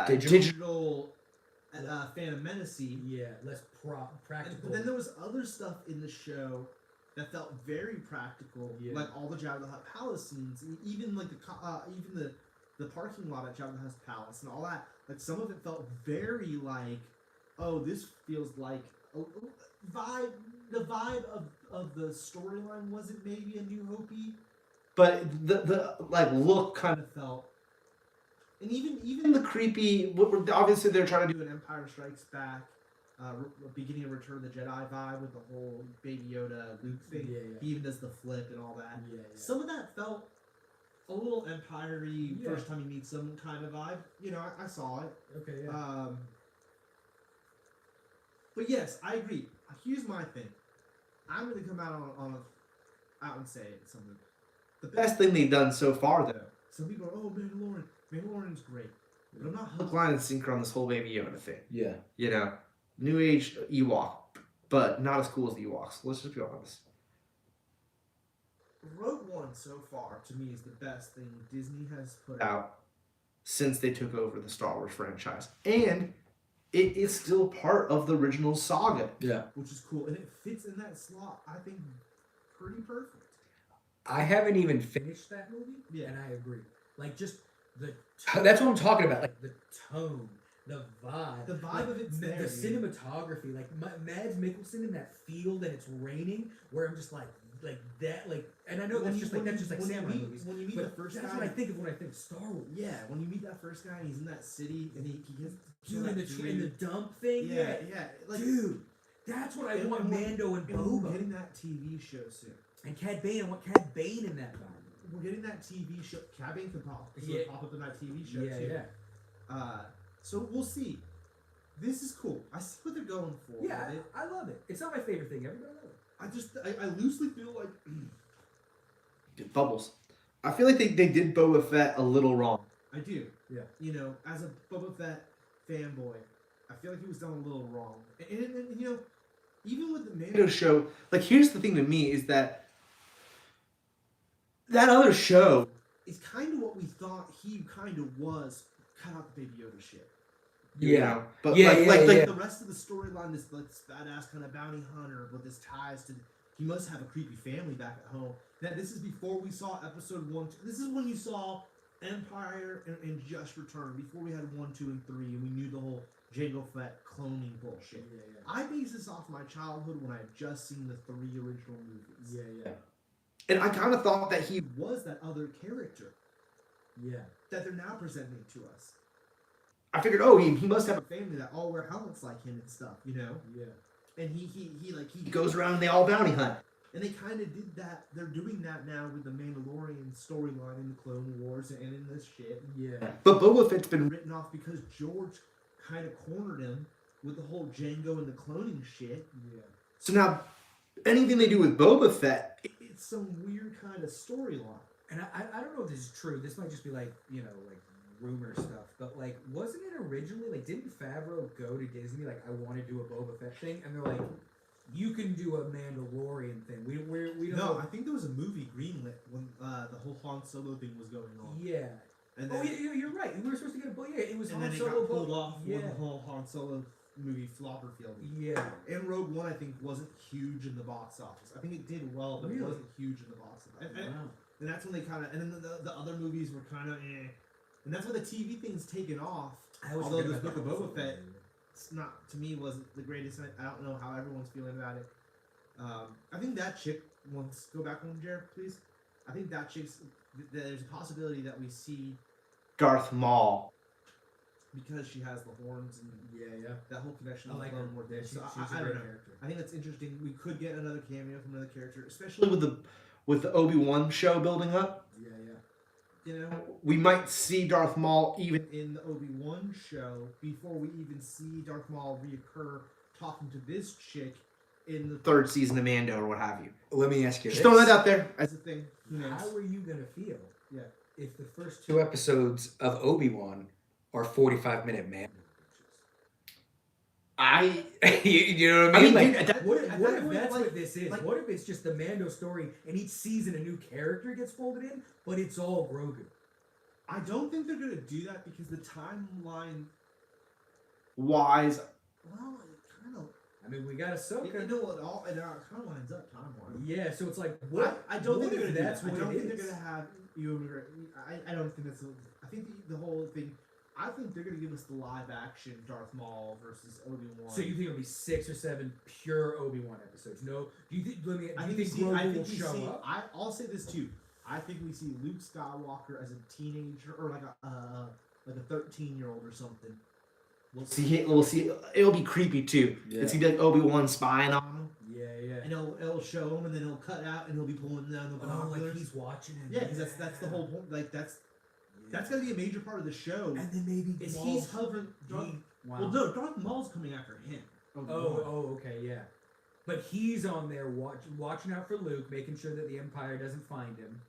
Speaker 4: Digital.
Speaker 1: digital, Phantom Menace-y.
Speaker 2: Yeah, less practical.
Speaker 1: But then there was other stuff in the show that felt very practical,
Speaker 2: Yeah.
Speaker 1: like all the Jabba the Hutt Palace scenes, even like the parking lot at Jabba the Hutt's palace and all that. Like some of it felt very like, oh, this feels like vibe. The vibe of the storyline wasn't maybe A New Hope-y,
Speaker 5: but the like look kind of
Speaker 1: felt. And even the creepy, obviously they're trying to do an Empire Strikes Back, beginning of Return of the Jedi vibe with the whole Baby Yoda Luke thing.
Speaker 2: Yeah, yeah.
Speaker 1: He even does the flip and all that.
Speaker 2: Yeah, yeah.
Speaker 1: Some of that felt a little Empire-y,
Speaker 2: Yeah.
Speaker 1: first time you meet someone kind of vibe. You know, I saw it.
Speaker 2: Okay, yeah.
Speaker 1: But yes, I agree. Here's my thing. I'm gonna come out out and say it, something. The
Speaker 5: best thing they've done so far, though.
Speaker 1: Some people are, oh, Mandalorian. Mandalorian's great. But I'm not
Speaker 5: Hook, line, and sinker on this whole Baby Yoda thing.
Speaker 4: Yeah.
Speaker 5: You know, New Age Ewok, but not as cool as the Ewoks. Let's just be honest.
Speaker 1: Rogue One so far to me is the best thing Disney has put
Speaker 5: Out since they took over the Star Wars franchise, and it is still part of the original saga.
Speaker 4: Yeah.
Speaker 1: which is cool, and it fits in that slot. I think pretty perfect.
Speaker 4: I haven't even finished
Speaker 2: That movie,
Speaker 1: Yeah.
Speaker 2: and I agree. Like just the
Speaker 4: That's what I'm talking about. Like,
Speaker 2: the tone, the vibe,
Speaker 1: The vibe of it's
Speaker 2: the
Speaker 1: there, dude.
Speaker 2: cinematography, like Mads Mikkelsen in that field and it's raining, where I'm just like that, like, and I know that's just like samurai movies.
Speaker 1: When you meet
Speaker 2: But
Speaker 1: the first
Speaker 2: that's
Speaker 1: guy,
Speaker 2: what I think of when I think of Star Wars.
Speaker 1: yeah, when you meet that first guy, and he's in that city, and he gets
Speaker 2: Dude, in
Speaker 1: that
Speaker 2: the dump thing,
Speaker 1: yeah, like
Speaker 2: dude, that's what I
Speaker 1: and
Speaker 2: want.
Speaker 1: we're-
Speaker 2: Mando and
Speaker 1: and we're
Speaker 2: Boba
Speaker 1: getting that TV show soon.
Speaker 2: and Cad Bane. I want Cad Bane in that vibe.
Speaker 1: We're getting that TV show. Cabin can pop,
Speaker 2: Yeah.
Speaker 1: pop up in that TV show
Speaker 2: Yeah,
Speaker 1: too.
Speaker 2: yeah,
Speaker 1: So we'll see. This is cool. I see what they're going for.
Speaker 2: yeah.
Speaker 1: with it.
Speaker 2: I love it. It's not my favorite thing ever, but I love it.
Speaker 1: I loosely feel like
Speaker 5: Dude, Bubbles. I feel like they did Boba Fett a little wrong.
Speaker 1: I do.
Speaker 2: Yeah.
Speaker 1: You know, as a Boba Fett fanboy, I feel like he was done a little wrong. And you know, even with the Mando
Speaker 5: Show, like, here's the thing to me is that other show,
Speaker 1: is kind of what we thought he kind of was. Cut out the Baby Yoda shit.
Speaker 5: you
Speaker 4: Yeah.
Speaker 5: know, but
Speaker 4: Yeah,
Speaker 5: like,
Speaker 4: yeah,
Speaker 5: like,
Speaker 4: yeah.
Speaker 5: like
Speaker 1: The rest of the storyline, this badass kind of bounty hunter with his ties to. He must have a creepy family back at home. Now, this is before we saw episode 1. This is when you saw Empire and Just Return. Before we had 1, 2, and 3, and we knew the whole Jango Fett cloning bullshit.
Speaker 2: Yeah,
Speaker 1: I base this off my childhood when I had just seen the 3 original movies.
Speaker 2: yeah, yeah,
Speaker 5: and I kind of thought that he
Speaker 1: He was that other character
Speaker 2: yeah.
Speaker 1: that they're now presenting to us.
Speaker 5: I figured, oh, he must have
Speaker 1: A family that all wear helmets like him and stuff, you know.
Speaker 2: Yeah.
Speaker 1: And he
Speaker 5: he goes around and they all bounty hunt.
Speaker 1: And they kind of did that. They're doing that now with the Mandalorian storyline in the Clone Wars and in this shit.
Speaker 2: Yeah.
Speaker 5: But Boba Fett's been
Speaker 1: Written off because George kind of cornered him with the whole Django and the cloning shit.
Speaker 2: Yeah.
Speaker 5: so now anything they do with Boba Fett,
Speaker 1: It's some weird kind of storyline.
Speaker 2: And I don't know if this is true. This might just be like, you know, like rumor stuff. But like, wasn't it originally like, didn't Favreau go to Disney like, I want to do a Boba Fett thing? And they're like, you can do a Mandalorian thing. We don't
Speaker 1: No,
Speaker 2: know.
Speaker 1: I think there was a movie greenlit when the whole Han Solo thing was going on.
Speaker 2: Yeah.
Speaker 1: And
Speaker 2: Oh,
Speaker 1: then,
Speaker 2: yeah, you're right. We were supposed to get a book. Yeah, it was
Speaker 1: and
Speaker 2: Han
Speaker 1: then it
Speaker 2: Solo
Speaker 1: got pulled
Speaker 2: book.
Speaker 1: off
Speaker 2: Yeah.
Speaker 1: when the whole Han Solo movie flopper field.
Speaker 2: Yeah.
Speaker 1: And Rogue One, I think, wasn't huge in the box office. I think it did well, but
Speaker 2: Really?
Speaker 1: it wasn't huge in the box office.
Speaker 2: Wow.
Speaker 1: And that's when they kind of, and then the other movies were kind of, eh. And that's when the TV thing's taken off.
Speaker 2: I always
Speaker 1: Although
Speaker 2: forget
Speaker 1: this
Speaker 2: about
Speaker 1: Book
Speaker 2: the
Speaker 1: of
Speaker 2: Han
Speaker 1: Boba
Speaker 2: Solo
Speaker 1: Fett,
Speaker 2: movie.
Speaker 1: not to me wasn't the greatest. I don't know how everyone's feeling about it. I think that chick. Let's go back on Jared, please. I think that chick's. There's a possibility that we see
Speaker 5: Darth Maul.
Speaker 1: because she has the horns and
Speaker 2: Yeah.
Speaker 1: that whole connection
Speaker 2: I
Speaker 1: with
Speaker 2: like
Speaker 1: Clone
Speaker 2: her.
Speaker 1: Wars.
Speaker 2: Yeah,
Speaker 1: So
Speaker 2: she's a
Speaker 1: I
Speaker 2: great
Speaker 1: don't know.
Speaker 2: character.
Speaker 1: I think that's interesting. We could get another cameo from another character, especially
Speaker 5: Especially with the Obi-Wan show building up.
Speaker 2: Yeah.
Speaker 1: you know
Speaker 5: We might see Darth Maul even.
Speaker 1: in the Obi-Wan show before we even see Darth Maul reoccur talking to this chick in the
Speaker 5: Third season of Mando or what have you.
Speaker 4: Let me ask you
Speaker 5: Just
Speaker 4: this.
Speaker 5: throwing that out there.
Speaker 1: as a thing. Who knows?
Speaker 2: How are you gonna feel?
Speaker 1: Yeah.
Speaker 2: If the first
Speaker 4: Two episodes of Obi-Wan are 45-minute man. you know what I mean?
Speaker 5: dude,
Speaker 4: Like,
Speaker 5: that-
Speaker 2: What
Speaker 1: At
Speaker 2: if
Speaker 1: that point,
Speaker 2: that's
Speaker 1: like-
Speaker 2: what this is?
Speaker 1: like-
Speaker 2: What if it's just the Mando story and each season a new character gets folded in, but it's all Grogu?
Speaker 1: I don't think they're gonna do that because the timeline.
Speaker 5: wise.
Speaker 1: Well, it kind of.
Speaker 2: I mean, we got Ahsoka.
Speaker 1: You know what? It kind of lines up time-wise.
Speaker 2: Yeah, so it's like what?
Speaker 1: I don't
Speaker 2: what
Speaker 1: think they're
Speaker 2: if
Speaker 1: gonna do
Speaker 2: that's
Speaker 1: that. I
Speaker 2: what
Speaker 1: don't
Speaker 2: it
Speaker 1: think
Speaker 2: is?
Speaker 1: they're gonna have you. I don't think that's. I think the whole thing. I think they're gonna give us the live-action Darth Maul versus Obi-Wan.
Speaker 2: So you think it'll be 6 or 7 pure Obi-Wan episodes? No. Do you think? Let me.
Speaker 1: I
Speaker 2: Do
Speaker 1: think
Speaker 2: you
Speaker 1: we
Speaker 2: think
Speaker 1: see. I
Speaker 2: Grogu
Speaker 1: think
Speaker 2: will
Speaker 1: we
Speaker 2: show
Speaker 1: see.
Speaker 2: up?
Speaker 1: I'll say this too. I think we see Luke Skywalker as a teenager or like a 13-year-old or something.
Speaker 5: We'll see. It'll be creepy too.
Speaker 4: Yeah.
Speaker 5: It's gonna be like Obi-Wan spying on him.
Speaker 2: Yeah.
Speaker 1: And it'll show him, and then it'll cut out, and he'll be pulling down the
Speaker 2: Oh, like
Speaker 1: binoculars.
Speaker 2: he's watching him.
Speaker 1: Yeah, because that's the whole point. Like that's gonna be a major part of the show.
Speaker 2: And then maybe
Speaker 1: Is
Speaker 2: Maul-
Speaker 1: he's hovering?
Speaker 2: Wow.
Speaker 1: Well, no, Darth Maul's coming after him.
Speaker 2: Okay, yeah. But he's on there watching out for Luke, making sure that the Empire doesn't find him.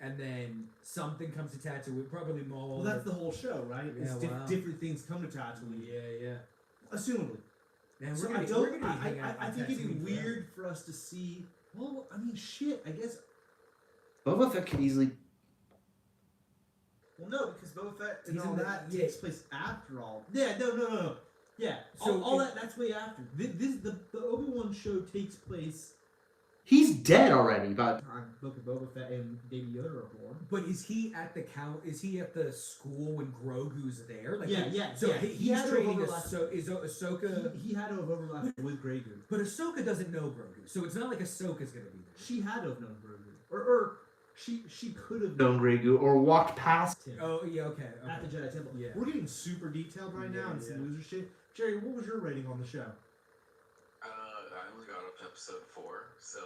Speaker 2: And then something comes to Tatooine, probably Maul.
Speaker 1: Well, that's the whole show, right?
Speaker 2: Yeah, wow.
Speaker 1: Different things come to Tatooine,
Speaker 2: Yeah.
Speaker 1: assumably.
Speaker 2: Man,
Speaker 1: So
Speaker 2: we're gonna,
Speaker 1: I don't.
Speaker 2: we're gonna be hanging out
Speaker 1: I
Speaker 2: on
Speaker 1: think it'd be
Speaker 2: Tatooine forever.
Speaker 1: weird for us to see. Well, I mean, shit. I guess.
Speaker 5: Boba Fett could easily.
Speaker 1: Well, no, because Boba Fett and
Speaker 2: He's
Speaker 1: all
Speaker 2: in the-
Speaker 1: that
Speaker 2: yeah.
Speaker 1: takes place after all. Yeah, no. Yeah,
Speaker 2: So
Speaker 1: all
Speaker 2: if-
Speaker 1: that's way after. The Obi-Wan show takes place.
Speaker 5: He's dead already. But
Speaker 1: Time Book of Boba Fett and Baby Yoda are born.
Speaker 2: But is he at the Is he at the school when Grogu's there? Like,
Speaker 1: Yeah.
Speaker 2: So
Speaker 1: He
Speaker 2: he's
Speaker 1: had to
Speaker 2: training
Speaker 1: overlap.
Speaker 2: Is Ahsoka?
Speaker 1: He had to have overlapped with Grey Goo.
Speaker 2: But Ahsoka doesn't know Grogu, so it's not like Ahsoka's gonna be there.
Speaker 1: She had to have known Grey Goo, or she could have
Speaker 5: known Grey Goo or walked past him.
Speaker 2: Oh yeah, okay.
Speaker 1: at the Jedi Temple.
Speaker 2: Yeah.
Speaker 1: We're getting super detailed right now
Speaker 2: Yeah,
Speaker 1: and some
Speaker 2: yeah.
Speaker 1: loser shit. Jerry, what was your rating on the show?
Speaker 3: I only got up to episode 4, so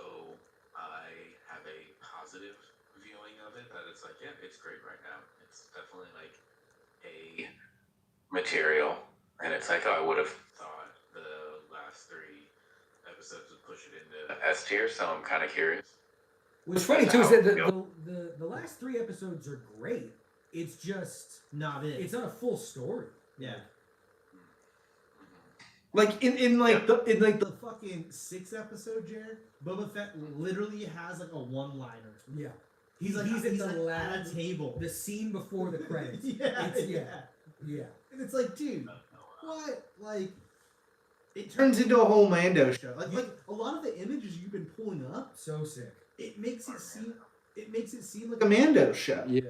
Speaker 3: I have a positive viewing of it. That it's like, yeah, it's great right now. It's definitely like a material, and it's like, oh, I would have thought the last 3 episodes would push it into S tier. So I'm kind of curious.
Speaker 4: what's funny too is that
Speaker 2: The last 3 episodes are great. It's just
Speaker 1: Not it.
Speaker 2: it's not a full story.
Speaker 1: yeah.
Speaker 5: Like in the
Speaker 1: The fucking 6th episode, Jared, Boba Fett literally has like a one-liner.
Speaker 2: Yeah.
Speaker 1: He's
Speaker 2: at the
Speaker 1: at a table.
Speaker 2: The scene before the credits.
Speaker 1: yeah,
Speaker 2: It's,
Speaker 1: yeah.
Speaker 2: Yeah.
Speaker 1: And it's like, dude, what? Like,
Speaker 5: it turns into a whole Mando show.
Speaker 1: like a lot of the images you've been pulling up,
Speaker 2: So sick.
Speaker 1: it makes it seem like
Speaker 5: Like a Mando show.
Speaker 4: yeah.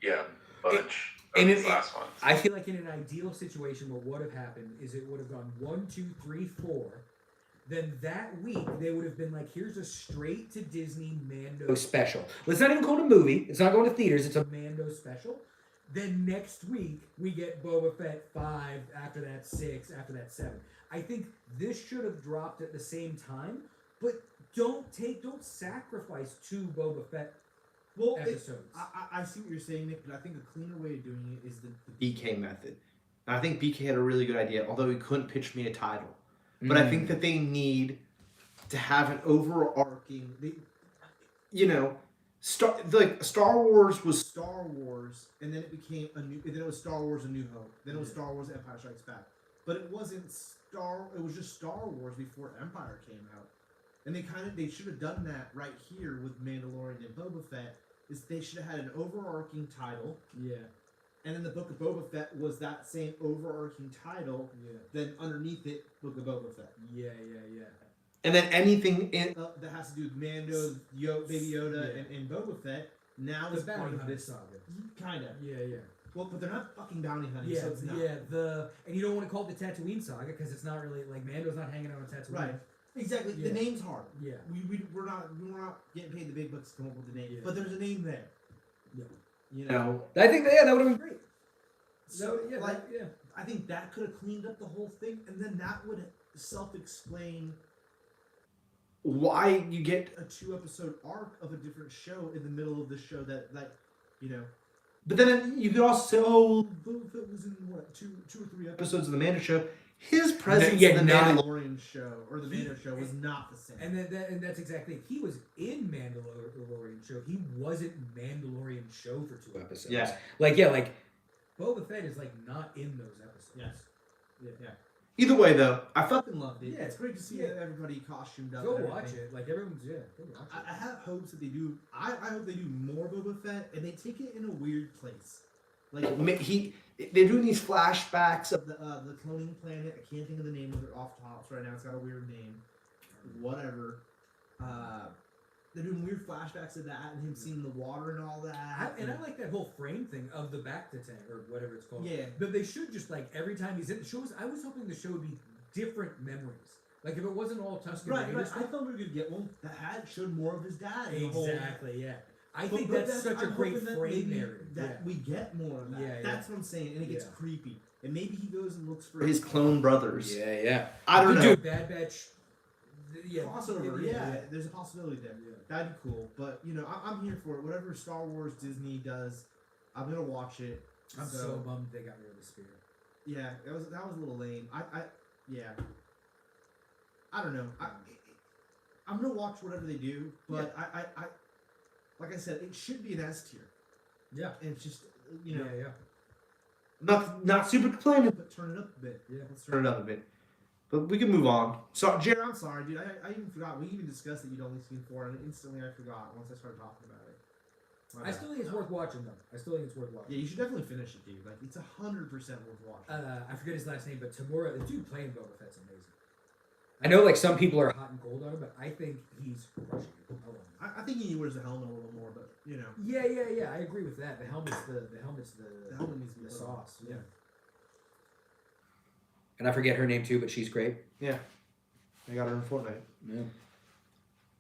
Speaker 3: Yeah, bunch
Speaker 4: and
Speaker 3: of
Speaker 4: it-
Speaker 3: these last ones.
Speaker 2: I feel like in an ideal situation, what would have happened is it would have gone 1, 2, 3, 4. Then that week they would have been like, here's a straight to Disney Mando
Speaker 4: Special. Let's not even call it a movie. It's not going to theaters. It's a
Speaker 2: Mando special. Then next week we get Boba Fett 5, after that 6, after that 7. I think this should have dropped at the same time, but don't sacrifice 2 Boba Fett episodes.
Speaker 1: I see what you're saying, Nick, but I think a cleaner way of doing it is the
Speaker 5: BK method. And I think BK had a really good idea, although he couldn't pitch me a title. But I think that they need to have an overarching, Star Wars was
Speaker 1: Star Wars, and then it became then it was Star Wars: A New Hope, then it was Star Wars: Empire Strikes Back. But it wasn't it was just Star Wars before Empire came out. And they should have done that right here with Mandalorian and Boba Fett. Is they should have had an overarching title,
Speaker 2: Yeah.
Speaker 1: and then the Book of Boba Fett was that same overarching title.
Speaker 2: Yeah.
Speaker 1: Then underneath it, Book of Boba Fett.
Speaker 2: Yeah.
Speaker 5: and then anything in
Speaker 1: That has to do with Mando, Baby Yoda,
Speaker 2: Yeah.
Speaker 1: and Boba Fett. Now
Speaker 2: The
Speaker 1: is part
Speaker 2: Bounty
Speaker 1: of
Speaker 2: Hunter
Speaker 1: this
Speaker 2: saga.
Speaker 1: kind of.
Speaker 2: Yeah.
Speaker 1: Well, but they're not fucking bounty hunting,
Speaker 2: Yeah,
Speaker 1: so it's not.
Speaker 2: and you don't want to call it the Tatooine saga because it's not really like Mando's not hanging out on Tatooine.
Speaker 1: Right. Exactly.
Speaker 2: Yeah.
Speaker 1: The name's hard.
Speaker 2: Yeah.
Speaker 1: We're not getting paid the big bucks to come up with the name,
Speaker 2: Yeah.
Speaker 1: but there's a name there.
Speaker 2: Yeah.
Speaker 1: You know.
Speaker 4: I think that would have been great.
Speaker 1: So
Speaker 2: yeah,
Speaker 1: like,
Speaker 2: yeah.
Speaker 1: I think that could have cleaned up the whole thing, and then that would self-explain
Speaker 5: Why you get?
Speaker 1: a 2-episode arc of a different show in the middle of the show that, like, you know.
Speaker 5: But then you could also say, oh, Boba Fett was in what, two or three episodes of the Mando show. His presence
Speaker 4: yeah,
Speaker 1: The
Speaker 5: in the
Speaker 1: Mandalorian show or the Mando show was not the same.
Speaker 2: And that's exactly it. He was in Mandalorian show. He wasn't Mandalorian show for 2 episodes.
Speaker 5: Yeah.
Speaker 4: Like
Speaker 2: Boba Fett is like not in those episodes.
Speaker 1: Yes. Yeah.
Speaker 5: Either way, though, I
Speaker 1: Fucking loved it.
Speaker 2: Yeah.
Speaker 1: It's great to see everybody costumed up.
Speaker 2: Go
Speaker 1: and
Speaker 2: watch
Speaker 1: everything.
Speaker 2: it. Like everyone's go watch it.
Speaker 1: I have hopes that they do. I hope they do more Boba Fett, and they take it in a weird place. Like
Speaker 5: they're doing these flashbacks of
Speaker 1: the cloning planet. I can't think of the name of it off tops right now. It's got a weird name. Whatever. They're doing weird flashbacks of that and him seeing the water and all that.
Speaker 2: I like that whole frame thing of the back to tank or whatever it's called.
Speaker 1: Yeah.
Speaker 2: But they should just like every time he's in the shows. I was hoping the show would be different memories. Like if it wasn't all Tusken
Speaker 1: Right.
Speaker 2: Raiders
Speaker 1: I thought we were gonna get one that showed more of his dad. in the whole-
Speaker 2: Exactly. Yeah. I
Speaker 1: But
Speaker 2: think that's such a
Speaker 1: I'm
Speaker 2: great
Speaker 1: hoping that
Speaker 2: frame
Speaker 1: maybe
Speaker 2: narrative.
Speaker 1: that we get more of that.
Speaker 2: Yeah, yeah.
Speaker 1: That's what I'm saying, and it gets
Speaker 2: Yeah.
Speaker 1: creepy. And maybe he goes and looks for
Speaker 5: his clone brothers.
Speaker 4: yeah.
Speaker 5: I don't know.
Speaker 2: Dude, Bad Batch. Yeah.
Speaker 1: crossover. Yeah, there's a possibility there.
Speaker 2: Yeah.
Speaker 1: That'd be cool. But you know, I'm here for it. Whatever Star Wars Disney does, I'm gonna watch it.
Speaker 2: I'm so bummed they got rid of the spear.
Speaker 1: Yeah, that was a little lame. I don't know. I'm gonna watch whatever they do, but I like I said, it should be an S tier.
Speaker 2: Yeah.
Speaker 1: And it's just you know,
Speaker 5: Not super complaining, but
Speaker 1: but turn it up a bit.
Speaker 2: Yeah.
Speaker 1: Let's
Speaker 5: turn it up a bit. But we can move on. So,
Speaker 1: Jared, I'm sorry, dude. I even forgot. We even discussed that you'd only seen 4, and instantly I forgot once I started talking about it. My
Speaker 2: I
Speaker 1: bad.
Speaker 2: still think it's worth watching though. I still think it's worth watching.
Speaker 1: Yeah, you should definitely finish it, dude. Like, it's 100% worth watching.
Speaker 2: I forget his last name, but Tamura, the dude playing Boba Fett's amazing.
Speaker 4: I know like some people are
Speaker 2: Hot and cold on him, but I think he's crushing it. I love him.
Speaker 1: I think he wears the helmet a little more, but you know,
Speaker 2: Yeah. I agree with that. The helmet's the
Speaker 1: the helmet needs to be
Speaker 2: the
Speaker 1: put
Speaker 2: sauce.
Speaker 1: on.
Speaker 2: Yeah.
Speaker 4: and I forget her name too, but she's great.
Speaker 5: yeah. I got her in Fortnite.
Speaker 4: Yeah.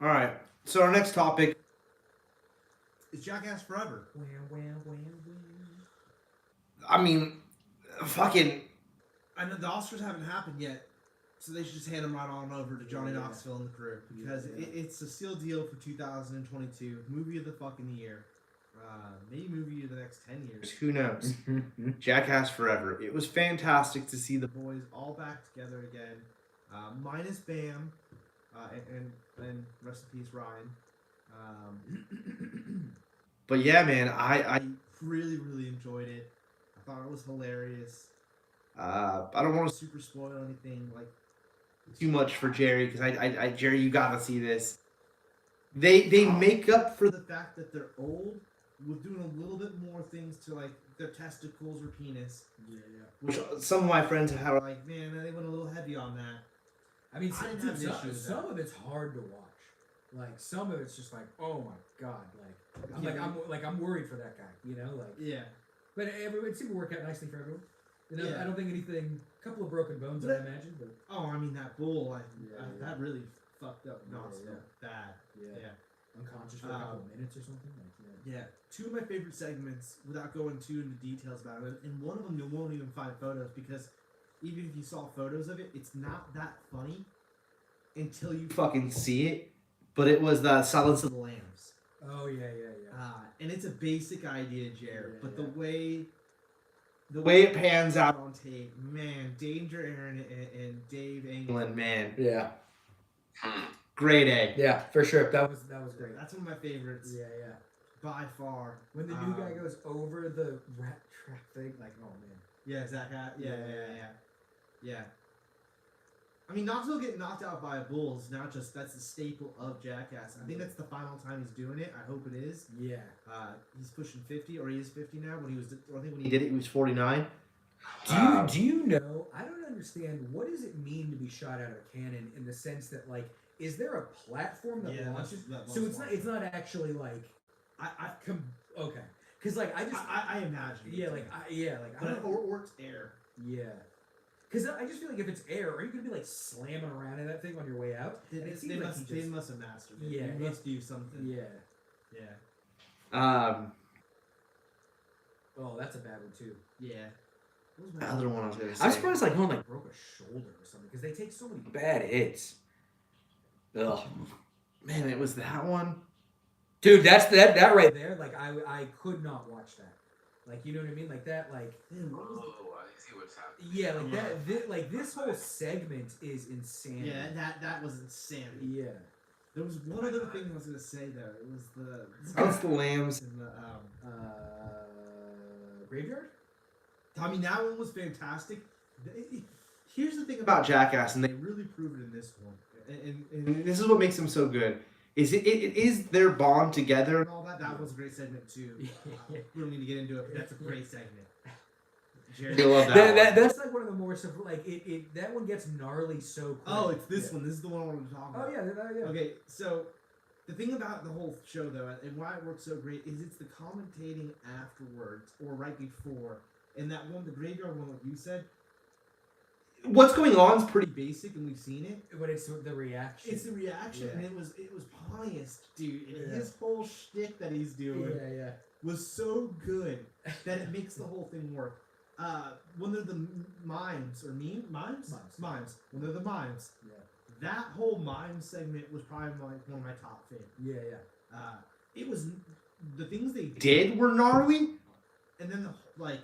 Speaker 5: All right. So, our next topic.
Speaker 1: It's Jackass Forever.
Speaker 5: I mean, fucking.
Speaker 1: And the Oscars haven't happened yet, so they should just hand them right on over to Johnny
Speaker 2: Yeah.
Speaker 1: Knoxville and the crew because
Speaker 2: Yeah.
Speaker 1: it's a sealed deal for 2022. Movie of the fucking year. Maybe movie of the next 10 years.
Speaker 5: Who knows? Jackass Forever. It was fantastic to see the.
Speaker 1: Boys all back together again, minus Bam, and rest in peace Ryan.
Speaker 5: But yeah, man, I
Speaker 1: really enjoyed it. I thought it was hilarious.
Speaker 5: don't want to
Speaker 1: Super spoil anything like
Speaker 5: too much for Jerry because I Jerry, you gotta see this. They make up for
Speaker 1: the fact that they're old with doing a little bit more things to like their testicles or penis,
Speaker 2: Yeah.
Speaker 5: which some of my friends have had.
Speaker 1: like man, they went a little heavy on that.
Speaker 2: I mean,
Speaker 1: I didn't have an issue with
Speaker 2: some
Speaker 1: that.
Speaker 2: of it's hard to watch. Like some of it's just like, oh my god,
Speaker 1: Yeah.
Speaker 2: I'm worried for that guy, you know, like.
Speaker 1: Yeah,
Speaker 2: But it seemed to work out nicely for everyone. You know,
Speaker 1: Yeah.
Speaker 2: I don't think anything. A couple of broken bones, I imagine, but
Speaker 1: oh, I mean that bull,
Speaker 2: Yeah.
Speaker 1: that really fucked up
Speaker 2: Yeah,
Speaker 1: Knoxville bad.
Speaker 2: yeah, unconscious for a couple of minutes or something. Like,
Speaker 1: Yeah, 2 of my favorite segments, without going too into details about it, and one of them you won't even find photos because even if you saw photos of it, it's not that funny until you
Speaker 5: Fucking see it, but it was the Silence of the
Speaker 1: Lambs.
Speaker 2: Oh yeah.
Speaker 1: And it's a basic idea, Jared,
Speaker 2: Yeah,
Speaker 1: but
Speaker 2: yeah.
Speaker 5: the way it pans out.
Speaker 1: on tape, man, Danger Aaron and Dave England,
Speaker 5: England, man,
Speaker 4: Yeah.
Speaker 5: grade A.
Speaker 4: Yeah, for sure.
Speaker 2: That was great.
Speaker 1: that's one of my favorites
Speaker 2: Yeah.
Speaker 1: by far.
Speaker 2: When the new guy goes over the rat trap thing, like, oh man.
Speaker 1: Yeah, Zach,
Speaker 2: Yeah.
Speaker 1: yeah. I mean, Knoxville getting knocked out by a bull is not just that's the staple of Jackass. I think that's the final time he's doing it. I hope it is.
Speaker 2: Yeah.
Speaker 1: He's pushing 50, or he is 50 now. When he was, I think when
Speaker 5: He did it. He was 49.
Speaker 2: Do you know? I don't understand. What does it mean to be shot out of a cannon in the sense that like, is there a platform that
Speaker 1: Yeah,
Speaker 2: launches?
Speaker 1: that
Speaker 2: So
Speaker 1: launches
Speaker 2: it's not actually like
Speaker 1: I
Speaker 2: okay. Because like I just
Speaker 1: I imagine.
Speaker 2: yeah, like I don't
Speaker 1: or it's air.
Speaker 2: yeah. Because I just feel like if it's air, are you gonna be like slamming around in that thing on your way out?
Speaker 1: They,
Speaker 2: And it seems
Speaker 1: they
Speaker 2: like
Speaker 1: must
Speaker 2: he just-
Speaker 1: have mastered it.
Speaker 2: Yeah,
Speaker 1: They must do something.
Speaker 2: Yeah.
Speaker 1: Yeah.
Speaker 2: Oh, that's a bad one too.
Speaker 1: Yeah. What was
Speaker 5: The
Speaker 1: my
Speaker 5: other one I was gonna say.
Speaker 4: I'm surprised like no one like
Speaker 2: Broke a shoulder or something because they take so many.
Speaker 4: bad hits. Ugh.
Speaker 5: Man, it was that one.
Speaker 4: Dude, that's that right
Speaker 2: There, like I could not watch that. Like you know what I mean? Like that, like
Speaker 1: Man, what was
Speaker 3: Oh, I see what's happening.
Speaker 2: yeah, like
Speaker 1: Yeah.
Speaker 2: that. Like this whole segment is insanity.
Speaker 1: Yeah, that was insanity.
Speaker 2: Yeah.
Speaker 1: There was one other thing I was gonna say though. It was the
Speaker 5: Silence the Lambs.
Speaker 1: in the,
Speaker 2: Graveyard.
Speaker 1: I mean, that one was fantastic. Here's the thing
Speaker 5: About Jackass, and
Speaker 1: they
Speaker 5: they
Speaker 1: really proved it in this one,
Speaker 5: and this is what makes them so good. Is it is their bond together.
Speaker 1: and all that. That was a great segment too. We don't need to get into it, but that's a great segment. Jared,
Speaker 5: You love that. one.
Speaker 2: That's like one of the more like it that one gets gnarly so quick.
Speaker 1: oh, it's this
Speaker 2: Yeah.
Speaker 1: one. This is the one I wanted to talk about.
Speaker 2: Oh yeah.
Speaker 1: Okay, so the thing about the whole show though, and why it works so great, is it's the commentating afterwards or right before. And that one, the graveyard one, like you said,
Speaker 5: What's going on is pretty.
Speaker 1: basic, and we've seen it.
Speaker 2: But it's the reaction.
Speaker 1: It's the reaction,
Speaker 2: Yeah.
Speaker 1: and it was pious, dude. And
Speaker 2: Yeah.
Speaker 1: his whole shtick that he's doing
Speaker 2: yeah.
Speaker 1: was so good that it makes the whole thing work. When they're the mimes or mimes, when they're the mimes,
Speaker 2: Yeah.
Speaker 1: that whole mime segment was probably like one of my top favorites.
Speaker 2: Yeah.
Speaker 1: It was the things they
Speaker 5: Did were gnarly.
Speaker 1: and then like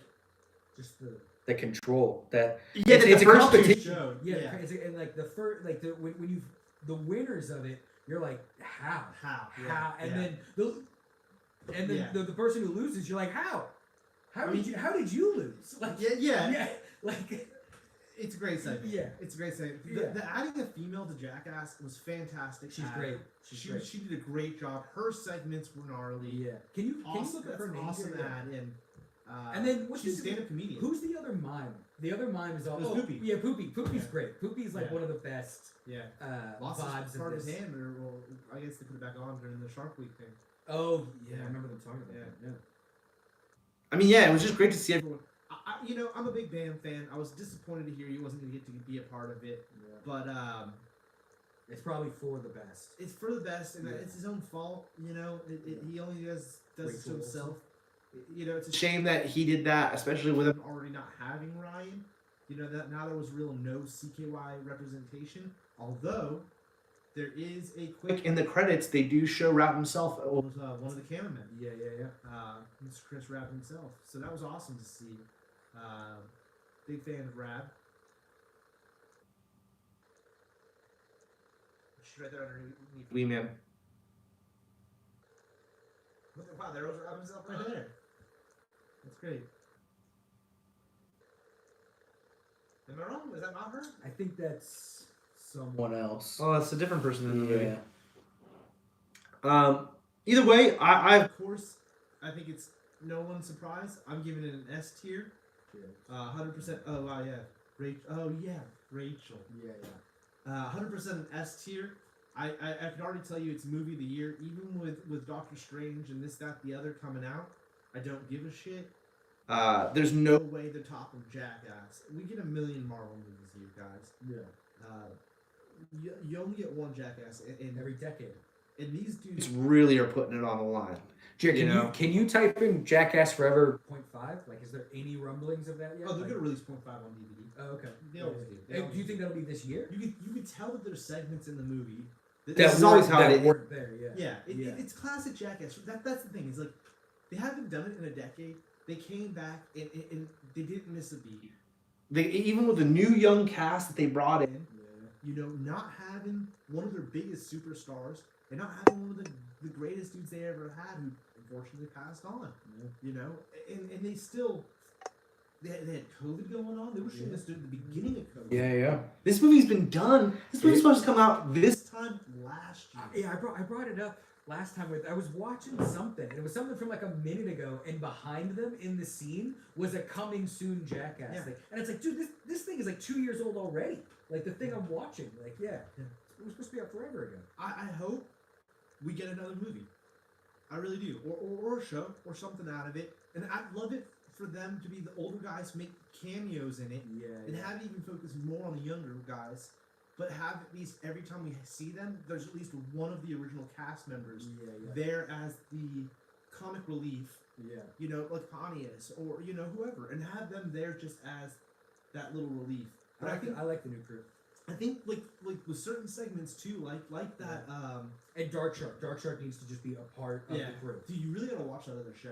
Speaker 2: Just the
Speaker 4: the control that
Speaker 5: Yeah,
Speaker 4: it's a
Speaker 5: first two
Speaker 4: competition.
Speaker 1: showed.
Speaker 2: yeah. It's, and like the first like the when you the winners of it, you're like how
Speaker 1: How?
Speaker 2: and
Speaker 1: yeah.
Speaker 2: then
Speaker 1: Yeah.
Speaker 2: the person who loses, you're like how
Speaker 1: I mean,
Speaker 2: how did you lose? Like
Speaker 1: yeah.
Speaker 2: like
Speaker 1: It's a great segment.
Speaker 2: Yeah.
Speaker 1: It's a great segment.
Speaker 2: Yeah.
Speaker 1: The adding a female to Jackass was fantastic.
Speaker 2: she's
Speaker 1: adding.
Speaker 2: great. She's great.
Speaker 1: She did a great job. Her segments were gnarly.
Speaker 2: Yeah. Can you
Speaker 1: Awesome.
Speaker 2: look at
Speaker 1: That's
Speaker 2: her
Speaker 1: an
Speaker 2: name?
Speaker 1: awesome
Speaker 2: here?
Speaker 1: ad.
Speaker 2: And then what's
Speaker 1: she's a
Speaker 2: the-
Speaker 1: stand-up comedian.
Speaker 2: Who's the other mime? The other mime is all
Speaker 1: It was Poopy.
Speaker 2: Yeah, Poopy. Poopy's
Speaker 1: Yeah.
Speaker 2: great. Poopy's like
Speaker 1: Yeah.
Speaker 2: one of the best
Speaker 1: Yeah.
Speaker 2: vibes
Speaker 1: Lost part
Speaker 2: of
Speaker 1: of
Speaker 2: this.
Speaker 1: his hand, or well, I guess they put it back on during the Shark Week thing.
Speaker 2: Oh yeah, I
Speaker 1: Yeah.
Speaker 2: remember them talking about
Speaker 1: Yeah.
Speaker 2: that. Yeah.
Speaker 5: I mean, yeah, it was just great to see everyone.
Speaker 1: I'm a big Bam fan. I was disappointed to hear he wasn't going to get to be a part of it,
Speaker 2: Yeah.
Speaker 1: but
Speaker 2: It's probably for the best.
Speaker 1: it's for the best, and
Speaker 2: Yeah.
Speaker 1: it's his own fault. You know, he only does it
Speaker 2: Rachel
Speaker 1: to himself.
Speaker 2: Wilson.
Speaker 1: You know, it's a
Speaker 5: Shame that he did that, especially with him.
Speaker 1: already not having Ryan. You know that now there was real no CKY representation. Although there is a quick
Speaker 5: In the credits, they do show Rap himself.
Speaker 1: was one of the cameramen.
Speaker 2: Yeah.
Speaker 1: Mr. Chris Rabb himself. So that was awesome to see. Big fan of Rab. She's right there underneath.
Speaker 5: Wee man.
Speaker 1: Wow, there was Rab himself right there. That's great. Am I wrong? Is that not her?
Speaker 2: I think that's someone else.
Speaker 5: Oh, that's a different person in the movie.
Speaker 4: Yeah.
Speaker 5: Either way, I
Speaker 1: Of course, I think it's no one's surprise. I'm giving it an S tier. 100%. Oh wow, yeah. Rachel.
Speaker 2: Yeah.
Speaker 1: 100% an S tier. I can already tell you it's movie of the year. Even with Doctor Strange and this, that, the other coming out, I don't give a shit.
Speaker 5: there's
Speaker 1: No
Speaker 5: no.
Speaker 1: way they're top of Jackass. We get a million Marvel movies here, guys.
Speaker 2: Yeah.
Speaker 1: You only get one Jackass, and
Speaker 2: Every decade.
Speaker 1: these
Speaker 5: Dudes
Speaker 1: dudes.
Speaker 5: really are putting it on the line.
Speaker 4: Jared,
Speaker 5: You
Speaker 4: can
Speaker 5: know?
Speaker 4: you can you type in Jackass Forever?
Speaker 2: 0.5? Like, is there any rumblings of that yet?
Speaker 1: Oh, they're
Speaker 2: Like-
Speaker 1: gonna release 0.5 on DVD.
Speaker 2: Oh, okay.
Speaker 1: They always do. They
Speaker 2: Hey,
Speaker 1: always
Speaker 2: do you think that'll be this year?
Speaker 1: You could tell that there's segments in the movie.
Speaker 5: This is always how
Speaker 4: that
Speaker 5: it is.
Speaker 4: worked.
Speaker 2: There, yeah.
Speaker 1: Yeah,
Speaker 2: Yeah.
Speaker 1: it's classic Jackass. That's the thing. It's like they haven't done it in a decade. They came back and they didn't miss a beat.
Speaker 5: They even with the new young cast that they brought in.
Speaker 2: Yeah.
Speaker 1: You know, not having one of their biggest superstars and not having one of the greatest dudes they ever had, who unfortunately passed on.
Speaker 2: Yeah.
Speaker 1: You know, and they still they had COVID going on. They were shooting
Speaker 2: Yeah.
Speaker 1: this during the beginning of COVID.
Speaker 4: Yeah.
Speaker 5: This movie's been done. This movie's supposed to come out this.
Speaker 1: This time last year.
Speaker 2: Yeah, I brought it up last time. I was watching something, and it was something from like a minute ago, and behind them in the scene was a coming soon Jackass
Speaker 1: Yeah.
Speaker 2: thing. And it's like, dude, this thing is like 2 years old already. Like the thing I'm watching. Like, yeah.
Speaker 1: Yeah.
Speaker 2: It was supposed to be out forever ago.
Speaker 1: I hope we get another movie. I really do. Or a show or something out of it. And I'd love it for them to be the older guys make cameos in it and have it even focus more on the younger guys. But have at least every time we see them, there's at least one of the original cast members there as the comic relief.
Speaker 2: Yeah.
Speaker 1: You know, like Pontius or you know whoever, and have them there just as that little relief. But
Speaker 2: I like the new crew.
Speaker 1: I think like with certain segments too, like that.
Speaker 2: And Dark Shark needs to just be a part of the crew.
Speaker 1: Dude, you really gotta watch that other show,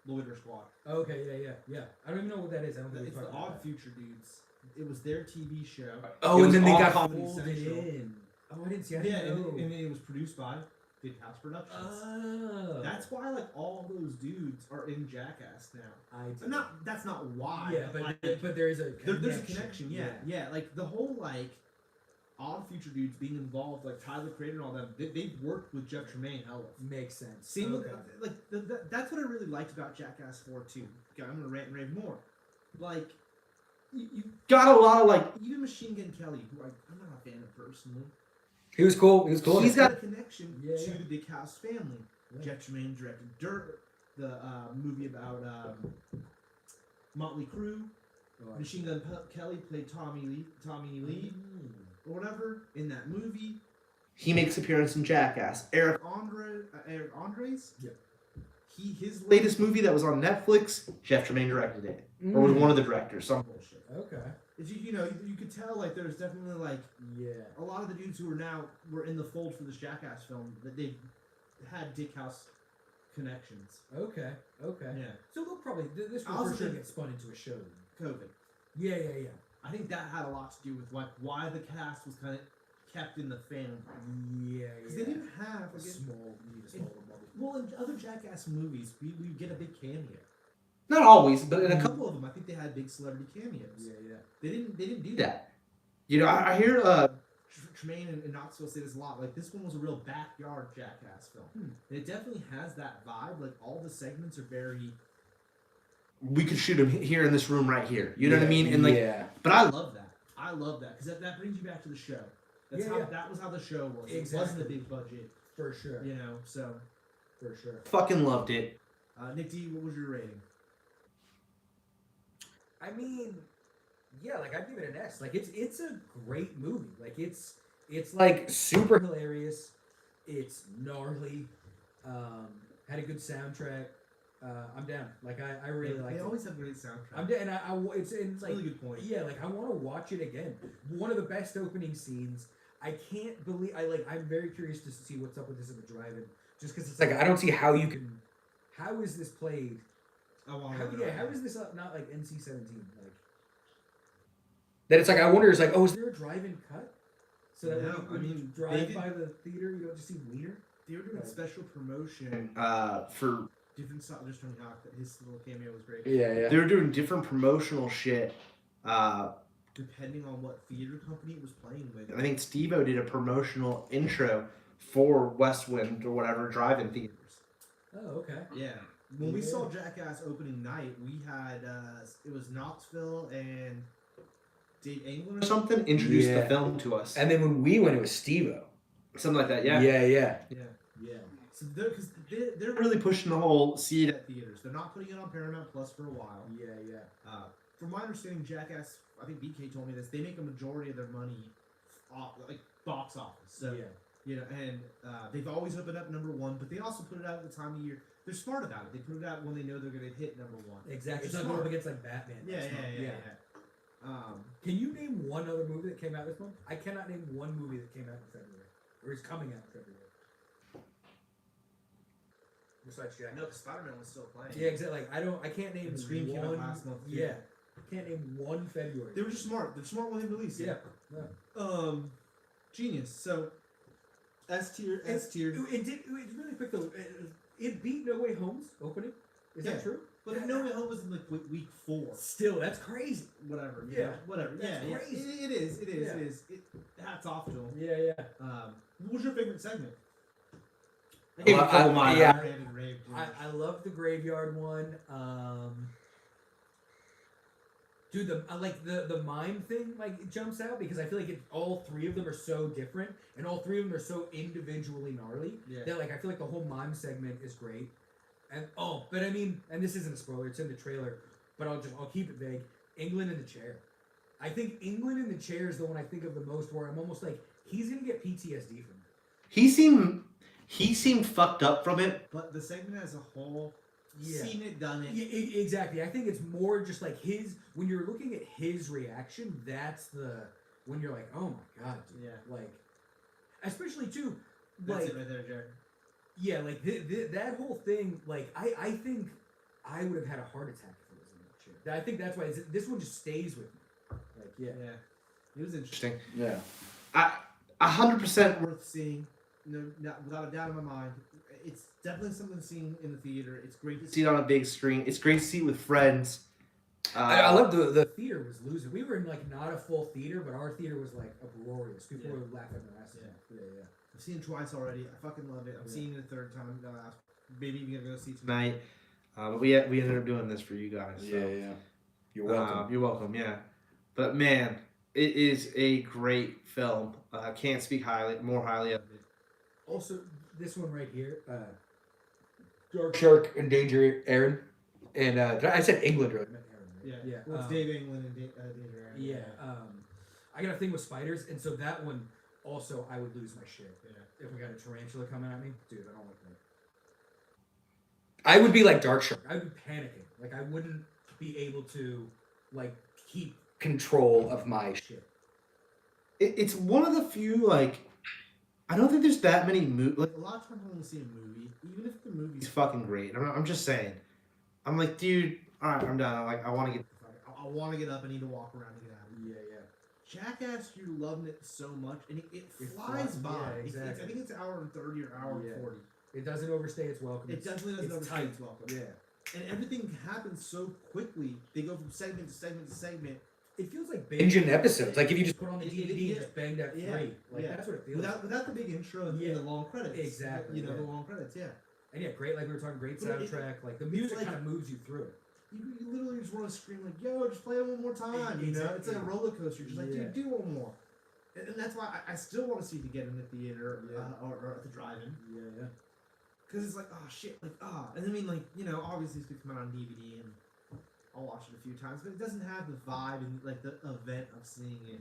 Speaker 1: Loiter Squad.
Speaker 2: Okay, yeah. I don't even know what that is. I don't think
Speaker 1: It's the Odd Future dudes. It was their TV show.
Speaker 4: Oh, and then they got
Speaker 1: Comedy
Speaker 2: folded
Speaker 1: Central.
Speaker 2: in. Oh, I didn't see.
Speaker 1: And it was produced by Big House Productions.
Speaker 2: Oh.
Speaker 1: That's why like all those dudes are in Jackass now.
Speaker 2: I
Speaker 1: That's not why.
Speaker 2: Yeah, but there is a connection.
Speaker 1: There's a connection. Yeah. Like the whole like Odd Future dudes being involved, like Tyler Creator and all them. They've worked with Jeff Tremaine. Hell,
Speaker 2: makes sense.
Speaker 1: Same with that's what I really liked about Jackass 4 too. Okay, I'm gonna rant and rave more. Like you
Speaker 5: Got a lot of like.
Speaker 1: even Machine Gun Kelly, who I'm not a fan of personally.
Speaker 4: He was cool.
Speaker 1: He's got a connection
Speaker 2: Yeah,
Speaker 1: to
Speaker 2: yeah.
Speaker 1: the Big House family.
Speaker 2: Yeah.
Speaker 1: Jeff Tremaine directed Dirt, the movie about Motley Crue.
Speaker 2: Oh,
Speaker 1: Machine Gun Kelly played Tommy Lee, or whatever in that movie.
Speaker 5: He makes appearance in Jackass. Eric
Speaker 1: Andres.
Speaker 2: Yeah.
Speaker 1: His
Speaker 5: latest movie that was on Netflix, Jeff Tremaine directed it, or was one of the directors. Some bullshit.
Speaker 2: Okay.
Speaker 1: You know, you could tell like there's definitely like
Speaker 2: Yeah.
Speaker 1: a lot of the dudes who were in the fold for this Jackass film that they had Dick House connections.
Speaker 2: Okay.
Speaker 1: Yeah.
Speaker 2: So they'll probably this
Speaker 1: I
Speaker 2: will
Speaker 1: also
Speaker 2: for sure
Speaker 1: think-
Speaker 2: get spun into a show.
Speaker 1: COVID.
Speaker 2: Yeah.
Speaker 1: I think that had a lot to do with like why the cast was kind of kept in the family.
Speaker 2: Yeah.
Speaker 1: Because they didn't have like,
Speaker 2: Small bubble.
Speaker 1: well, in other Jackass movies, we get a big cameo.
Speaker 5: Not always, but in
Speaker 1: In
Speaker 5: a
Speaker 1: a
Speaker 5: couple
Speaker 1: couple of them, I think they had big celebrity cameos.
Speaker 2: Yeah.
Speaker 1: They didn't do that.
Speaker 5: that. You know, I hear
Speaker 1: Tremaine and Knoxville say this a lot. Like this one was a real backyard Jackass film, and it definitely has that vibe. Like all the segments are very.
Speaker 5: we could shoot him here in this room right here. You know what I mean? And like, but
Speaker 1: I love that. I love that because that brings you back to the show. That's
Speaker 2: Yeah,
Speaker 1: how
Speaker 2: yeah.
Speaker 1: that was how the show was.
Speaker 2: Exactly.
Speaker 1: It wasn't a big budget,
Speaker 2: For sure.
Speaker 1: you know. So,
Speaker 2: For sure.
Speaker 5: fucking loved it.
Speaker 1: Nick D, what was your rating?
Speaker 2: I mean, yeah, like I'd give it an S. Like it's a great movie. Like it's like super hilarious. It's gnarly. Had a good soundtrack. I'm down. Like I really like
Speaker 1: They
Speaker 2: it.
Speaker 1: always have great soundtracks.
Speaker 2: I'm down, and it's like
Speaker 1: really good point.
Speaker 2: yeah, like I want to watch it again. One of the best opening scenes. I can't believe I'm very curious to see what's up with this at the drive-in. Just because it's
Speaker 4: Like I don't see how you can.
Speaker 2: how is this played?
Speaker 1: I want
Speaker 2: How is this not like NC-17? Like
Speaker 4: That it's like I wonder. It's like
Speaker 2: is there a drive-in cut? So that
Speaker 1: No,
Speaker 2: when you
Speaker 1: they
Speaker 2: drive
Speaker 1: did-
Speaker 2: by the theater, you don't just see wiener.
Speaker 1: They were doing
Speaker 2: Right.
Speaker 1: special promotion.
Speaker 5: For
Speaker 1: Different stuff. Just Tony Hawk. That his little cameo was great.
Speaker 4: Yeah.
Speaker 5: they were doing different promotional shit.
Speaker 1: Depending on what theater company it was playing with.
Speaker 5: I think Steve-O did a promotional intro for Westwind or whatever drive-in theaters.
Speaker 2: Oh, okay.
Speaker 1: Yeah. When we
Speaker 2: Yeah.
Speaker 1: saw Jackass opening night, we had it was Knoxville and Dave England
Speaker 5: Or something introduced
Speaker 4: Yeah.
Speaker 5: the film to us.
Speaker 4: And then when we went, it was Steve-O.
Speaker 5: Something like that. Yeah.
Speaker 4: Yeah.
Speaker 2: Yeah.
Speaker 1: So they're
Speaker 5: They're really pushing the whole see it.
Speaker 1: at theaters. They're not putting it on Paramount Plus for a while.
Speaker 2: Yeah.
Speaker 1: From my understanding, Jackass, I think BK told me this. They make a majority of their money off like box office. So
Speaker 2: yeah.
Speaker 1: you know, and they've always opened up number one, but they also put it out at the time of year. They're smart about it. They put it out when they know they're going to hit number one.
Speaker 2: Exactly.
Speaker 1: It's
Speaker 2: It's not going
Speaker 1: smart.
Speaker 2: up against like Batman.
Speaker 1: Yeah.
Speaker 2: That's not- Can you name one other movie that came out this month? I cannot name one movie that came out in February or is coming out in February. Besides Jack.
Speaker 1: No, Spider-Man was still playing.
Speaker 2: Yeah, exactly. Like I can't name
Speaker 1: And Scream came out
Speaker 2: one.
Speaker 1: last month, too.
Speaker 2: Yeah, I can't name one February.
Speaker 1: They were just smart. They're smart when they release it.
Speaker 2: Yeah. No.
Speaker 1: Genius. So, S tier.
Speaker 2: It's really quick though. It beat No Way Home's opening. Is
Speaker 1: Yeah.
Speaker 2: that true?
Speaker 1: But No Way Home was in like week 4.
Speaker 2: Still, that's crazy.
Speaker 1: Whatever.
Speaker 2: Yeah.
Speaker 1: Whatever.
Speaker 2: That's
Speaker 1: Yeah.
Speaker 2: crazy.
Speaker 1: It is.
Speaker 2: Yeah.
Speaker 1: Hats off to them.
Speaker 2: Yeah.
Speaker 1: What was your favorite segment?
Speaker 5: I gave a couple mine.
Speaker 4: yeah.
Speaker 1: Ranted and raved,
Speaker 2: I love the graveyard one. Dude, the mime thing like jumps out because I feel like all three of them are so different and all three of them are so individually gnarly
Speaker 1: Yeah.
Speaker 2: that like I feel like the whole mime segment is great. And but I mean, and this isn't a spoiler; it's in the trailer, but I'll keep it vague. England in the chair. I think England in the chair is the one I think of the most. Where I'm almost like he's gonna get PTSD from it.
Speaker 5: He seemed fucked up from it.
Speaker 1: But the segment as a whole,
Speaker 2: Yeah.
Speaker 1: seen it, done it.
Speaker 2: Yeah, exactly. I think it's more just like when you're looking at his reaction, that's when you're like, oh my god, dude.
Speaker 1: Yeah.
Speaker 2: Like, especially too,
Speaker 1: That's
Speaker 2: like,
Speaker 1: it right there, Jared.
Speaker 2: yeah, like that whole thing. Like, I think I would have had a heart attack if it was in that chair. I think that's why this one just stays with me. Like, yeah,
Speaker 1: Yeah. It was interesting.
Speaker 5: Yeah. 100%
Speaker 1: Worth seeing. No, without a doubt in my mind. It's definitely something seen in the theater. It's great to
Speaker 5: see it on a big screen. It's great to see it with friends.
Speaker 4: I love the
Speaker 2: the theater was losing. We were in like not a full theater, but our theater was like uproarious. People were laughing their asses off. Yeah.
Speaker 1: I've seen it twice already. I fucking love it. I'm seeing it a third time. Maybe even gonna go see it
Speaker 5: tonight. But we ended up doing this for you guys. So.
Speaker 4: Yeah. You're welcome.
Speaker 5: You're welcome. Yeah. But man, it is a great film. I can't speak more highly of it.
Speaker 2: Also, this one right here,
Speaker 4: Shark Endanger Aaron, and I said England right?
Speaker 1: Yeah. Well, it's Dave England and Danger Aaron.
Speaker 2: Yeah. I got a thing with spiders, and so that one also I would lose my shit.
Speaker 1: Yeah.
Speaker 2: If we got a tarantula coming at me, dude, I don't like that.
Speaker 4: I would be like Dark Shark.
Speaker 2: I would be panicking. Like I wouldn't be able to like keep
Speaker 4: Control of my
Speaker 2: shit.
Speaker 5: It's one of the few like. I don't think there's that many movies. Like,
Speaker 1: a lot of times when we see a movie, even if the movie's
Speaker 5: it's fucking great. I'm just saying. I'm like, dude, all right, I'm done. I want to get.
Speaker 1: I want to get up. I need to walk around and get out of here.
Speaker 2: Yeah.
Speaker 1: Jackass, you're loving it so much, and it flies by.
Speaker 2: Yeah, exactly.
Speaker 1: I think it's an hour and 30 or hour and 40.
Speaker 2: It doesn't overstay its welcome.
Speaker 1: It definitely doesn't overstay its welcome.
Speaker 2: Yeah.
Speaker 1: And everything happens so quickly. They go from segment to segment to segment.
Speaker 2: It feels like
Speaker 4: engine episodes. Like if you just
Speaker 2: put on the DVD and just bang that free. Like that's what it feels
Speaker 1: without the big intro and the long credits.
Speaker 2: Exactly.
Speaker 1: The long credits,
Speaker 2: And great, like we were talking, great soundtrack. Like the music kind of moves you through it.
Speaker 1: You literally just want to scream like, "Yo, just play it one more time!" You know, it's like a roller coaster. Just like, dude, do one more. And that's why I still want to see it again in the theater or at the drive-in.
Speaker 2: Yeah.
Speaker 1: Because it's like, oh shit, like and I mean, like, obviously it's gonna come out on DVD and I'll watch it a few times, but it doesn't have the vibe and like the event of seeing it.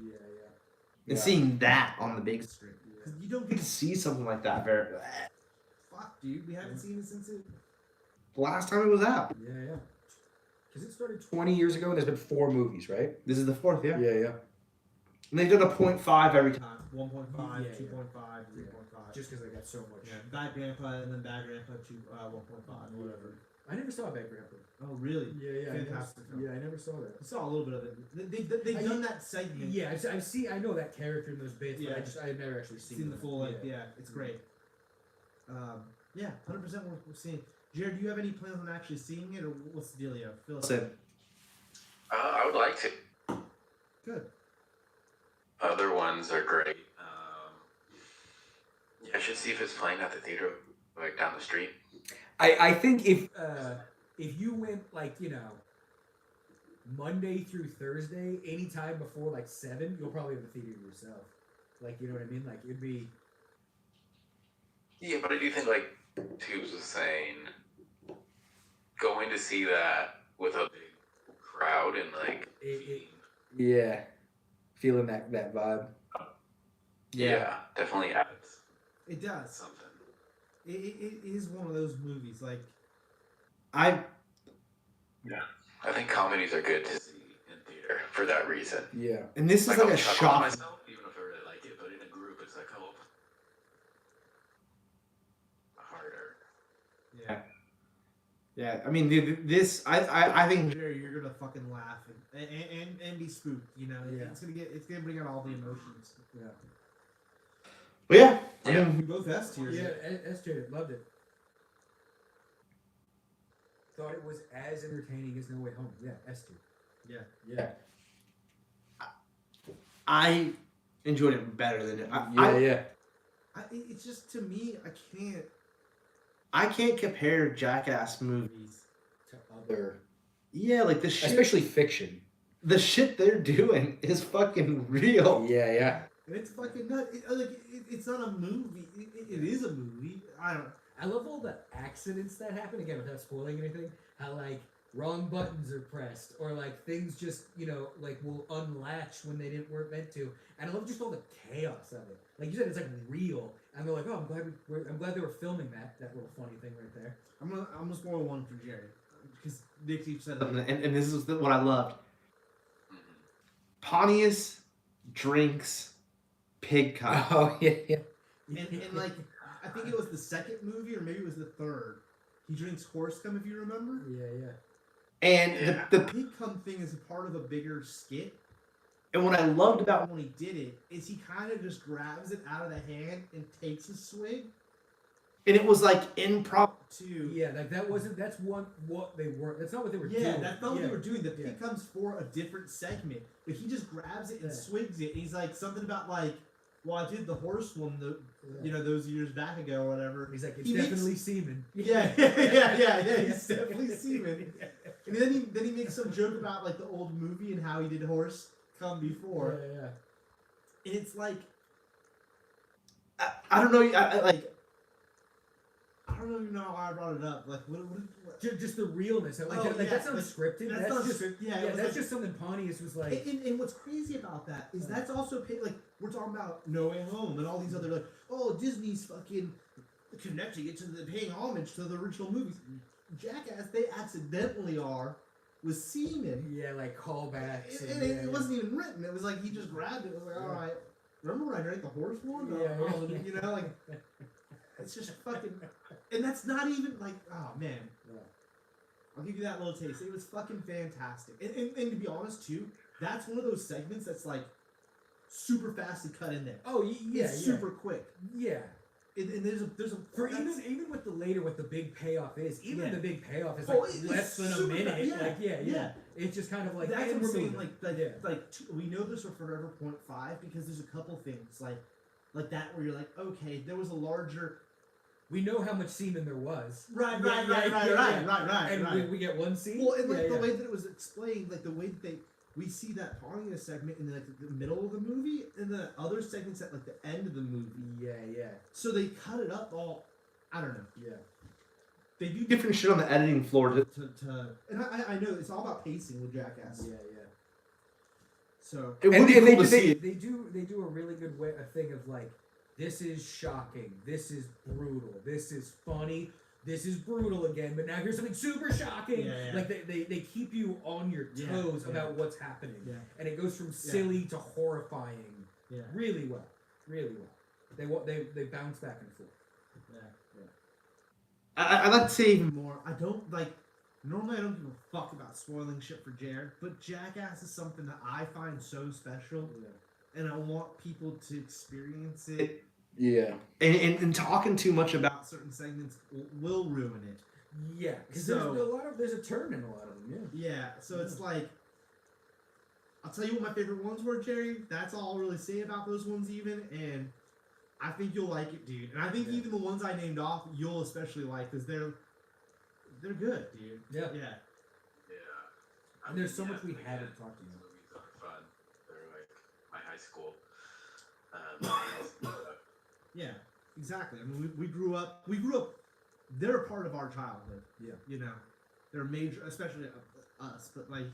Speaker 5: And seeing that on the big screen.
Speaker 1: Because you don't
Speaker 5: get to see something like that very.
Speaker 1: Fuck, dude, we haven't seen it since it.
Speaker 5: The last time it was out.
Speaker 2: Yeah. Because it started
Speaker 4: 20 years ago, and there's been 4 movies, right?
Speaker 5: This is the 4th, yeah.
Speaker 4: Yeah.
Speaker 5: And they did a 0.5 every time.
Speaker 1: 1.5, 2.5, 3.5.
Speaker 2: Just because I got so much.
Speaker 1: Yeah, Bad Grandpa and then Bad Grandpa to 1.5 or whatever.
Speaker 2: I never saw Bad Grandpa.
Speaker 1: Oh, really?
Speaker 2: Yeah.
Speaker 1: Fantastic.
Speaker 2: I never saw that.
Speaker 1: I saw a little bit of it. They've done that segment.
Speaker 2: Yeah, I know that character in those bits, but I've never actually seen
Speaker 1: the full, it's great. 100% worth seeing. Jared, do you have any plans on actually seeing it, or what's the dealio? Fill us in.
Speaker 3: I would like to.
Speaker 1: Good.
Speaker 3: Other ones are great. I should see if it's playing at the theater, like down the street.
Speaker 4: I think if
Speaker 2: you went like Monday through Thursday, anytime before like 7, you'll probably have the theater yourself. Like, you know what I mean? Like it'd be.
Speaker 3: Yeah, but I do think like Tubes was saying, going to see that with a big crowd and like.
Speaker 4: feeling that vibe.
Speaker 3: Yeah, definitely adds.
Speaker 1: It does
Speaker 3: something.
Speaker 1: It is one of those movies like.
Speaker 3: I think comedies are good to see in theater for that reason.
Speaker 4: Yeah.
Speaker 5: And this is like a shock.
Speaker 3: Myself, even if I really like it, but in a group, it's like harder.
Speaker 5: Yeah. I mean, this I think
Speaker 1: Jerry, you're gonna fucking laugh and be spooked. It's gonna bring out all the emotions.
Speaker 2: Yeah.
Speaker 5: But yeah.
Speaker 1: I mean, we both S tiers.
Speaker 2: Yeah, S tier, loved it. Thought it was as entertaining as No Way Home. Yeah, S tier.
Speaker 1: Yeah.
Speaker 5: I enjoyed it better than it.
Speaker 1: It's just, to me,
Speaker 5: I can't compare Jackass movies
Speaker 4: to other.
Speaker 5: Yeah, like the shit.
Speaker 4: Especially fiction.
Speaker 5: the shit they're doing is fucking real.
Speaker 4: Yeah, yeah.
Speaker 1: And it's fucking nuts. It's not a movie. It is a movie.
Speaker 2: I love all the accidents that happen, again, without spoiling anything. How, like, wrong buttons are pressed, or, like, things just, like, will unlatch when they weren't meant to. And I love just all the chaos of it. Like you said, it's, like, real. And they're like, oh, I'm glad they were filming that little funny thing right there.
Speaker 1: I'm gonna spoil one for Jerry. Because Nick Steve said
Speaker 5: And,
Speaker 1: it.
Speaker 5: and this is what I loved. Pontius drinks pig cum.
Speaker 4: Oh, yeah, yeah.
Speaker 1: And like, I think it was the second movie, or maybe it was the third. He drinks horse cum, if you remember.
Speaker 2: Yeah.
Speaker 5: And
Speaker 1: The
Speaker 5: the
Speaker 1: pig cum thing is a part of a bigger skit.
Speaker 5: and what I loved about
Speaker 1: When he did it, is he kind of just grabs it out of the hand and takes a swig.
Speaker 5: and it was like improv.
Speaker 1: Too.
Speaker 2: Yeah, like that's what they were. That's not what they were doing.
Speaker 1: Yeah, that's not what
Speaker 2: Yeah.
Speaker 1: they were doing. The pig
Speaker 2: Yeah.
Speaker 1: comes for a different segment, but he just grabs it and
Speaker 2: Yeah.
Speaker 1: swigs it. And he's like something about like, well, I did the horse one,
Speaker 2: Yeah.
Speaker 1: Those years back ago, or whatever.
Speaker 2: He's like, it's
Speaker 1: He makes-
Speaker 2: definitely semen.
Speaker 1: Yeah. He's definitely semen. And then he makes some joke about like the old movie and how he did horse come before.
Speaker 2: Yeah.
Speaker 1: And it's like,
Speaker 5: I don't know.
Speaker 1: I don't even know how I brought it up. Like, what
Speaker 2: Just the realness. Like,
Speaker 1: Oh,
Speaker 2: like
Speaker 1: yeah,
Speaker 2: that's not
Speaker 1: like,
Speaker 2: scripted.
Speaker 1: that's
Speaker 2: That's
Speaker 1: not
Speaker 2: just
Speaker 1: scripted. Yeah,
Speaker 2: yeah.
Speaker 1: it was
Speaker 2: That's
Speaker 1: like-
Speaker 2: just something Pontius was like.
Speaker 1: And what's crazy about that is that's also like we're talking about No Way Home and all these other like, oh, Disney's fucking connecting it to paying homage to the original movies. Jackass, they accidentally are with semen.
Speaker 2: Yeah, like callbacks.
Speaker 1: And it wasn't even written. It was like he just grabbed it. It was like, all right, remember when I drank the horse one?
Speaker 2: Yeah.
Speaker 1: Like it's just fucking. And that's not even like, oh man.
Speaker 2: Yeah.
Speaker 1: I'll give you that little taste. It was fucking fantastic. And to be honest too, that's one of those segments that's like super fast to cut in there.
Speaker 2: Oh yeah,
Speaker 1: It's super quick.
Speaker 2: Yeah.
Speaker 1: And there's a
Speaker 2: For
Speaker 1: that's-
Speaker 2: even with the later, what the big payoff is, even
Speaker 1: Yeah.
Speaker 2: the big payoff is
Speaker 1: Oh,
Speaker 2: like
Speaker 1: it's
Speaker 2: less than a
Speaker 1: super
Speaker 2: minute.
Speaker 1: fast. Yeah.
Speaker 2: Yeah. It's just kind of like
Speaker 1: that's
Speaker 2: and
Speaker 1: what I'm
Speaker 2: we're
Speaker 1: saying.
Speaker 2: moving.
Speaker 1: We know this for Forever Point 5 because there's a couple things like that where you're like, okay, there was a larger.
Speaker 2: We know how much semen there was.
Speaker 1: Right.
Speaker 2: And we get one scene.
Speaker 1: Well, and like the way that it was explained, like the way that we see that Pontius segment in like the middle of the movie, and the other segments at like the end of the movie.
Speaker 2: Yeah.
Speaker 1: So they cut it up all. I don't know.
Speaker 2: Yeah.
Speaker 1: They do
Speaker 5: different shit on the editing floor.
Speaker 1: to and I know it's all about pacing with Jackass.
Speaker 2: Yeah.
Speaker 1: So
Speaker 5: It would
Speaker 4: And
Speaker 5: be
Speaker 4: they
Speaker 5: cool to
Speaker 4: do-
Speaker 5: see.
Speaker 2: They do a really good way a thing of like, this is shocking, this is brutal, this is funny, this is brutal again, but now here's something super shocking.
Speaker 1: Yeah.
Speaker 2: Like they keep you on your toes about what's happening.
Speaker 1: Yeah.
Speaker 2: And it goes from silly to horrifying
Speaker 1: Yeah.
Speaker 2: really well. They bounce back and forth.
Speaker 5: I'd like to say even
Speaker 1: more. I don't like. Normally, I don't give a fuck about spoiling shit for Jared, but Jackass is something that I find so special, and I want people to experience it.
Speaker 4: Yeah.
Speaker 5: and talking too much about
Speaker 1: Certain segments will ruin it.
Speaker 2: Yeah, because
Speaker 1: So-
Speaker 2: there's a turn in a lot of them.
Speaker 1: Yeah, so it's like. I'll tell you what my favorite ones were, Jerry. That's all I'll really say about those ones, even, and I think you'll like it, dude. And I think even the ones I named off, you'll especially like, because they're good, dude.
Speaker 2: Yeah.
Speaker 1: Yeah.
Speaker 2: And there's so much we
Speaker 3: again,
Speaker 2: haven't talked
Speaker 3: these
Speaker 2: about.
Speaker 3: movies are fun. They're like my high school.
Speaker 1: Yeah, exactly. I mean, we grew up. They're a part of our childhood.
Speaker 2: Yeah.
Speaker 1: They're major, especially us. But like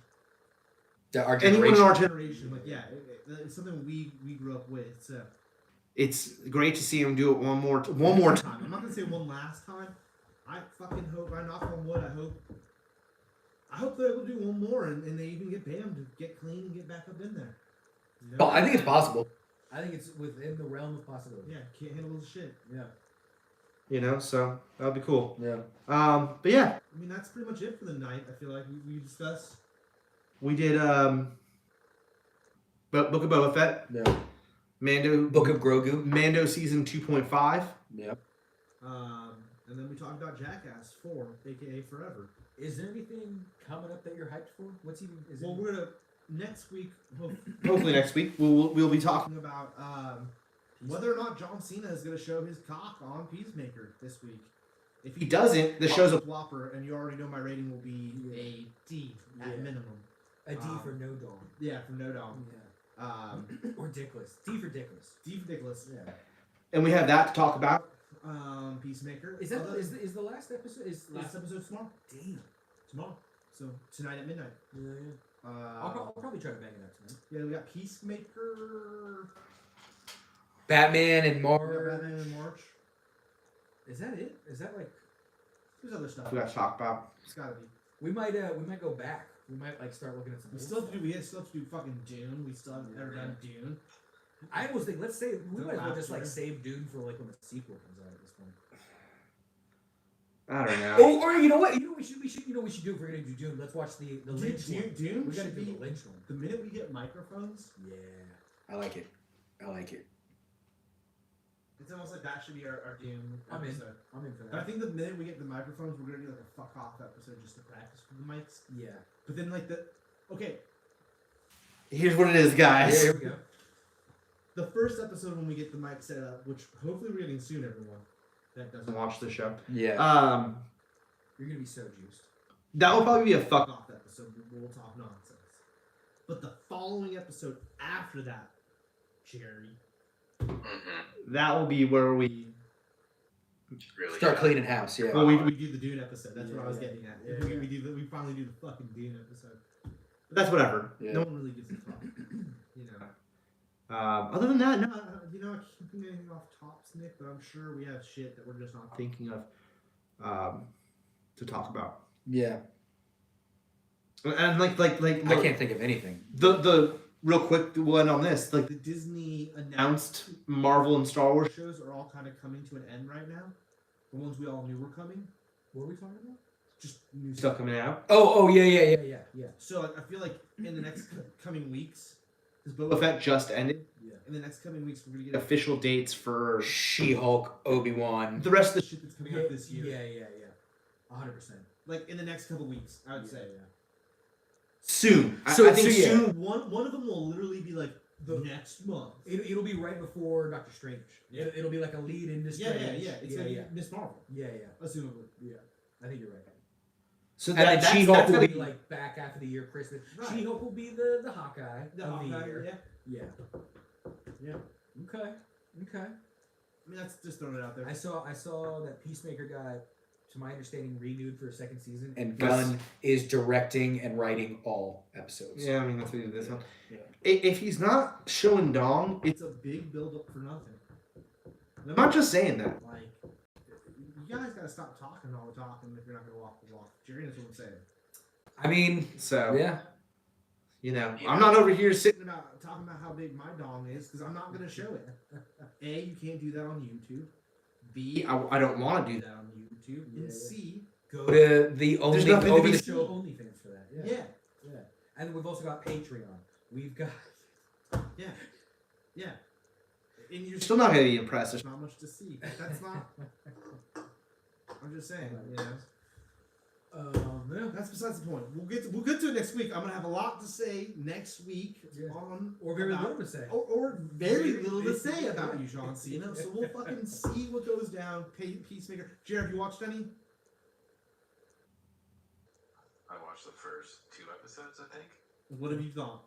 Speaker 4: Our
Speaker 5: anyone in
Speaker 4: generation.
Speaker 5: our
Speaker 1: generation, like it's something we grew up with. So
Speaker 5: it's great to see him do it one more time.
Speaker 1: I'm not gonna say one last time. I fucking hope. I knock on wood. I hope they're able to do one more, and they even get Bam to get clean and get back up in there.
Speaker 4: Well, I think it's possible.
Speaker 2: I think it's within the realm of possibility.
Speaker 1: Yeah, can't handle this shit.
Speaker 2: Yeah.
Speaker 5: So that'll be cool.
Speaker 4: Yeah.
Speaker 5: But yeah,
Speaker 1: I mean, that's pretty much it for the night. I feel like we discussed.
Speaker 5: we did Book of Boba Fett,
Speaker 4: Yeah.
Speaker 5: Mando
Speaker 4: Book of Grogu.
Speaker 5: Mando season 2.5.
Speaker 4: Yep.
Speaker 1: And then we talked about Jackass 4, aka Forever.
Speaker 2: Is there anything coming up that you're hyped for? What's even? Is
Speaker 1: Well,
Speaker 2: it?
Speaker 1: we're gonna next week.
Speaker 5: Hopefully next week we'll be talking.
Speaker 1: Talking about whether or not John Cena is going to show his cock on Peacemaker this week. If
Speaker 5: He doesn't, the show's a
Speaker 1: flopper, and you already know my rating will be a D at
Speaker 2: Yeah.
Speaker 1: minimum.
Speaker 2: A D for no dong.
Speaker 1: Yeah, for no dong.
Speaker 2: Yeah. Or dickless. D for dickless.
Speaker 1: D for Dickless.
Speaker 2: Yeah.
Speaker 5: And we have that to talk about.
Speaker 1: Peacemaker.
Speaker 2: Is that
Speaker 1: Other-
Speaker 2: is the last episode?
Speaker 1: last episode tomorrow?
Speaker 2: Damn.
Speaker 1: Tomorrow. So tonight at midnight.
Speaker 2: Yeah, yeah. I'll probably try to bang it out tonight.
Speaker 1: Yeah, we got Peacemaker.
Speaker 4: Batman and
Speaker 1: We got
Speaker 4: Mark.
Speaker 1: Batman in March.
Speaker 2: Is that it? Is that like
Speaker 1: There's other stuff.
Speaker 5: We got to talk about.
Speaker 1: It's gotta be.
Speaker 2: we might go back. We might like start looking at some.
Speaker 1: We
Speaker 2: old
Speaker 1: still have
Speaker 2: stuff.
Speaker 1: to do. We still have to do fucking Dune. We still haven't ever done Dune.
Speaker 2: I almost think let's say we
Speaker 1: The
Speaker 2: might as well
Speaker 1: last
Speaker 2: just like
Speaker 1: year.
Speaker 2: save Dune for like when the sequel comes out at this point.
Speaker 5: I don't know.
Speaker 2: Oh, or you know what? You know what we should do if we're gonna do Dune. Let's watch the Lynch one.
Speaker 1: Dune
Speaker 2: We gotta
Speaker 1: should
Speaker 2: do
Speaker 1: be
Speaker 2: the Lynch one.
Speaker 1: the minute we get microphones.
Speaker 2: Yeah.
Speaker 4: I like it. I like it.
Speaker 1: It's almost like that should be our Dune
Speaker 2: I'm in.
Speaker 1: episode.
Speaker 2: I'm in for
Speaker 1: But I
Speaker 2: that.
Speaker 1: think the minute we get the microphones, we're gonna do like a fuck off episode just to practice with the mics.
Speaker 2: Yeah.
Speaker 1: But then like okay,
Speaker 5: Here's what it is, guys.
Speaker 2: Here we go.
Speaker 1: the first episode when we get the mic set up, which hopefully we're getting soon, everyone. That doesn't
Speaker 5: Watch the show.
Speaker 4: Yeah.
Speaker 2: You're gonna be so juiced.
Speaker 5: That will probably be a fuck off.
Speaker 1: off episode where we'll talk nonsense. But the following episode after that, Jerry,
Speaker 5: That will be where we.
Speaker 3: Really
Speaker 4: Start
Speaker 3: good.
Speaker 4: cleaning house. Yeah.
Speaker 1: well, we do the Dune episode. That's what I was
Speaker 2: Yeah,
Speaker 1: getting at.
Speaker 2: yeah, yeah.
Speaker 1: We finally do the fucking Dune episode.
Speaker 5: But that's whatever.
Speaker 4: Yeah.
Speaker 1: No one really gives a fuck, you know.
Speaker 5: Other than that, no.
Speaker 1: You know, I can't think of anything off tops, Nick, but I'm sure we have shit that we're just not
Speaker 5: Thinking of to talk about.
Speaker 4: Yeah.
Speaker 5: And like
Speaker 4: I
Speaker 5: look,
Speaker 4: can't think of anything.
Speaker 5: the real quick one on this, like the Disney announced Marvel and Star Wars.
Speaker 1: shows are all kind of coming to an end right now. The ones we all knew were coming,
Speaker 2: What are we talking about?
Speaker 1: just new
Speaker 5: Stuff coming out.
Speaker 4: Oh, yeah.
Speaker 2: Yeah.
Speaker 1: So I feel like in the next coming weeks, because
Speaker 5: Boba Fett just ended.
Speaker 1: in the next coming weeks, we're gonna get
Speaker 5: Official dates for
Speaker 4: She-Hulk, Obi-Wan.
Speaker 5: the rest of the
Speaker 1: shit that's coming out this year.
Speaker 2: Yeah. 100%.
Speaker 1: Like in the next couple weeks, I would say.
Speaker 5: soon.
Speaker 4: So-
Speaker 5: I think
Speaker 4: so yeah.
Speaker 5: soon.
Speaker 1: One of them will literally be like the next month.
Speaker 2: It'll be right before Doctor Strange. It'll be like a lead into
Speaker 1: Yeah,
Speaker 2: Strange.
Speaker 1: It's
Speaker 2: yeah,
Speaker 1: gonna
Speaker 2: yeah.
Speaker 1: be Miss Marvel,
Speaker 2: Yeah.
Speaker 1: assumably.
Speaker 2: I think you're right.
Speaker 5: So
Speaker 4: And then
Speaker 5: that's
Speaker 4: She-Hulk
Speaker 5: that's
Speaker 4: will
Speaker 5: gonna
Speaker 2: Be
Speaker 5: be
Speaker 2: like back half of the year, Christmas.
Speaker 1: Right.
Speaker 2: She-Hulk will be the Hawkeye
Speaker 1: The
Speaker 2: of the
Speaker 1: Hawkeye,
Speaker 2: year.
Speaker 1: yeah.
Speaker 2: Okay.
Speaker 1: I mean, that's just throwing it out there.
Speaker 2: I saw that Peacemaker got, to my understanding, renewed for a second season.
Speaker 4: And Gunn is directing and writing all episodes.
Speaker 5: Yeah, I mean that's what he did this one.
Speaker 2: Yeah.
Speaker 5: If he's not showing Dong,
Speaker 1: It's a big build up for nothing.
Speaker 5: I'm not just saying that.
Speaker 1: Like, you guys gotta stop talking all the talking if you're not gonna walk the walk. Jerry knows what I'm saying.
Speaker 4: I mean,
Speaker 5: So
Speaker 4: yeah.
Speaker 5: you know, I'm not over here sitting.
Speaker 1: Talking about how big my dong is because I'm not gonna show it. A, you can't do that on YouTube. B,
Speaker 5: I don't want to do
Speaker 1: do
Speaker 5: that.
Speaker 1: that on YouTube.
Speaker 2: Yeah,
Speaker 1: And
Speaker 2: yeah.
Speaker 1: C,
Speaker 4: Go to the only
Speaker 5: nothing to
Speaker 4: over
Speaker 5: be
Speaker 4: the
Speaker 5: seen.
Speaker 2: Show OnlyFans for that.
Speaker 1: yeah,
Speaker 2: And we've also got Patreon. We've got.
Speaker 1: yeah. And you're
Speaker 5: Still not gonna be impressed.
Speaker 1: There's not much to see. That's not. I'm just saying, you know.
Speaker 2: Yeah.
Speaker 1: That's besides the point. We'll get to it next week. I'm gonna have a lot to say next week
Speaker 2: Yeah.
Speaker 1: on
Speaker 2: Or very
Speaker 1: about-
Speaker 2: little to say.
Speaker 1: or very
Speaker 2: Very
Speaker 1: little to say
Speaker 2: yeah,
Speaker 1: about
Speaker 2: yeah.
Speaker 1: you, John Cena. So we'll fucking see what goes down. Peacemaker. Jared, have you watched any?
Speaker 3: I watched the first 2 episodes, I think.
Speaker 1: What have you thought?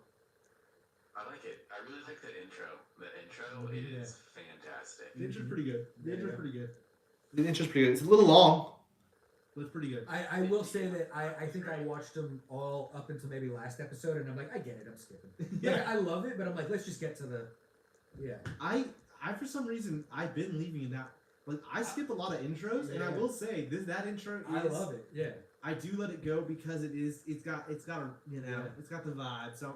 Speaker 3: I like it. I really like the intro. The intro
Speaker 1: Yeah.
Speaker 3: is fantastic.
Speaker 1: The intro's pretty good. The intro's
Speaker 2: Yeah.
Speaker 1: pretty good.
Speaker 5: The intro's pretty good. It's a little long.
Speaker 1: But it's pretty good.
Speaker 2: I will say that I think I watched them all up until maybe last episode, and I'm like, I get it, I'm skipping.
Speaker 1: Yeah.
Speaker 2: Like, I love it, but I'm like, let's just get to the. Yeah.
Speaker 1: I for some reason I've been leaving it out. Like I skip a lot of intros, and I
Speaker 2: Yeah.
Speaker 1: will say that intro is.
Speaker 2: I love it. Yeah.
Speaker 1: I do let it go because it's got a
Speaker 2: Yeah.
Speaker 1: it's got the vibe. So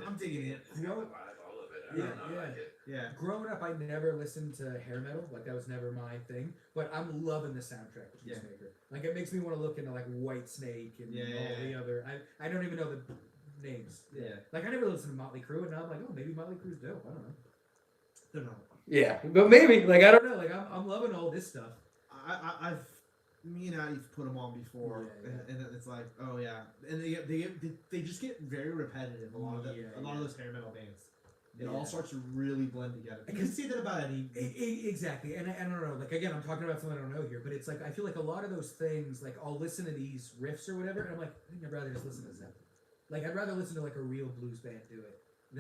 Speaker 1: I'm digging it.
Speaker 3: It's got the vibe, all of it. I don't know, I like it.
Speaker 1: Yeah.
Speaker 2: Growing up, I never listened to hair metal. Like that was never my thing. But I'm loving the soundtrack of
Speaker 1: Yeah.
Speaker 2: Peacemaker. Like it makes me want to look into like White Snake and
Speaker 1: Yeah,
Speaker 2: all
Speaker 1: yeah,
Speaker 2: the other. I don't even know the names.
Speaker 1: Yeah.
Speaker 2: Like I never listened to Motley Crue, and now I'm like, oh, maybe Motley Crue's dope. I don't know.
Speaker 1: They're not.
Speaker 4: Yeah, but maybe like I
Speaker 2: I
Speaker 4: don't.
Speaker 2: don't know. Like I'm loving all this stuff.
Speaker 1: I've me and I've put them on before,
Speaker 2: Yeah, yeah.
Speaker 1: and it's like, oh yeah, and they just get very repetitive. A lot of those hair metal bands. It all starts to really blend together. You can see that about any.
Speaker 2: Exactly, and I don't know. Like again, I'm talking about something I don't know here, but it's like I feel like a lot of those things. Like I'll listen to these riffs or whatever, and I'm like, I think I'd rather just listen to Zeppelin. Like I'd rather listen to like a real blues band do it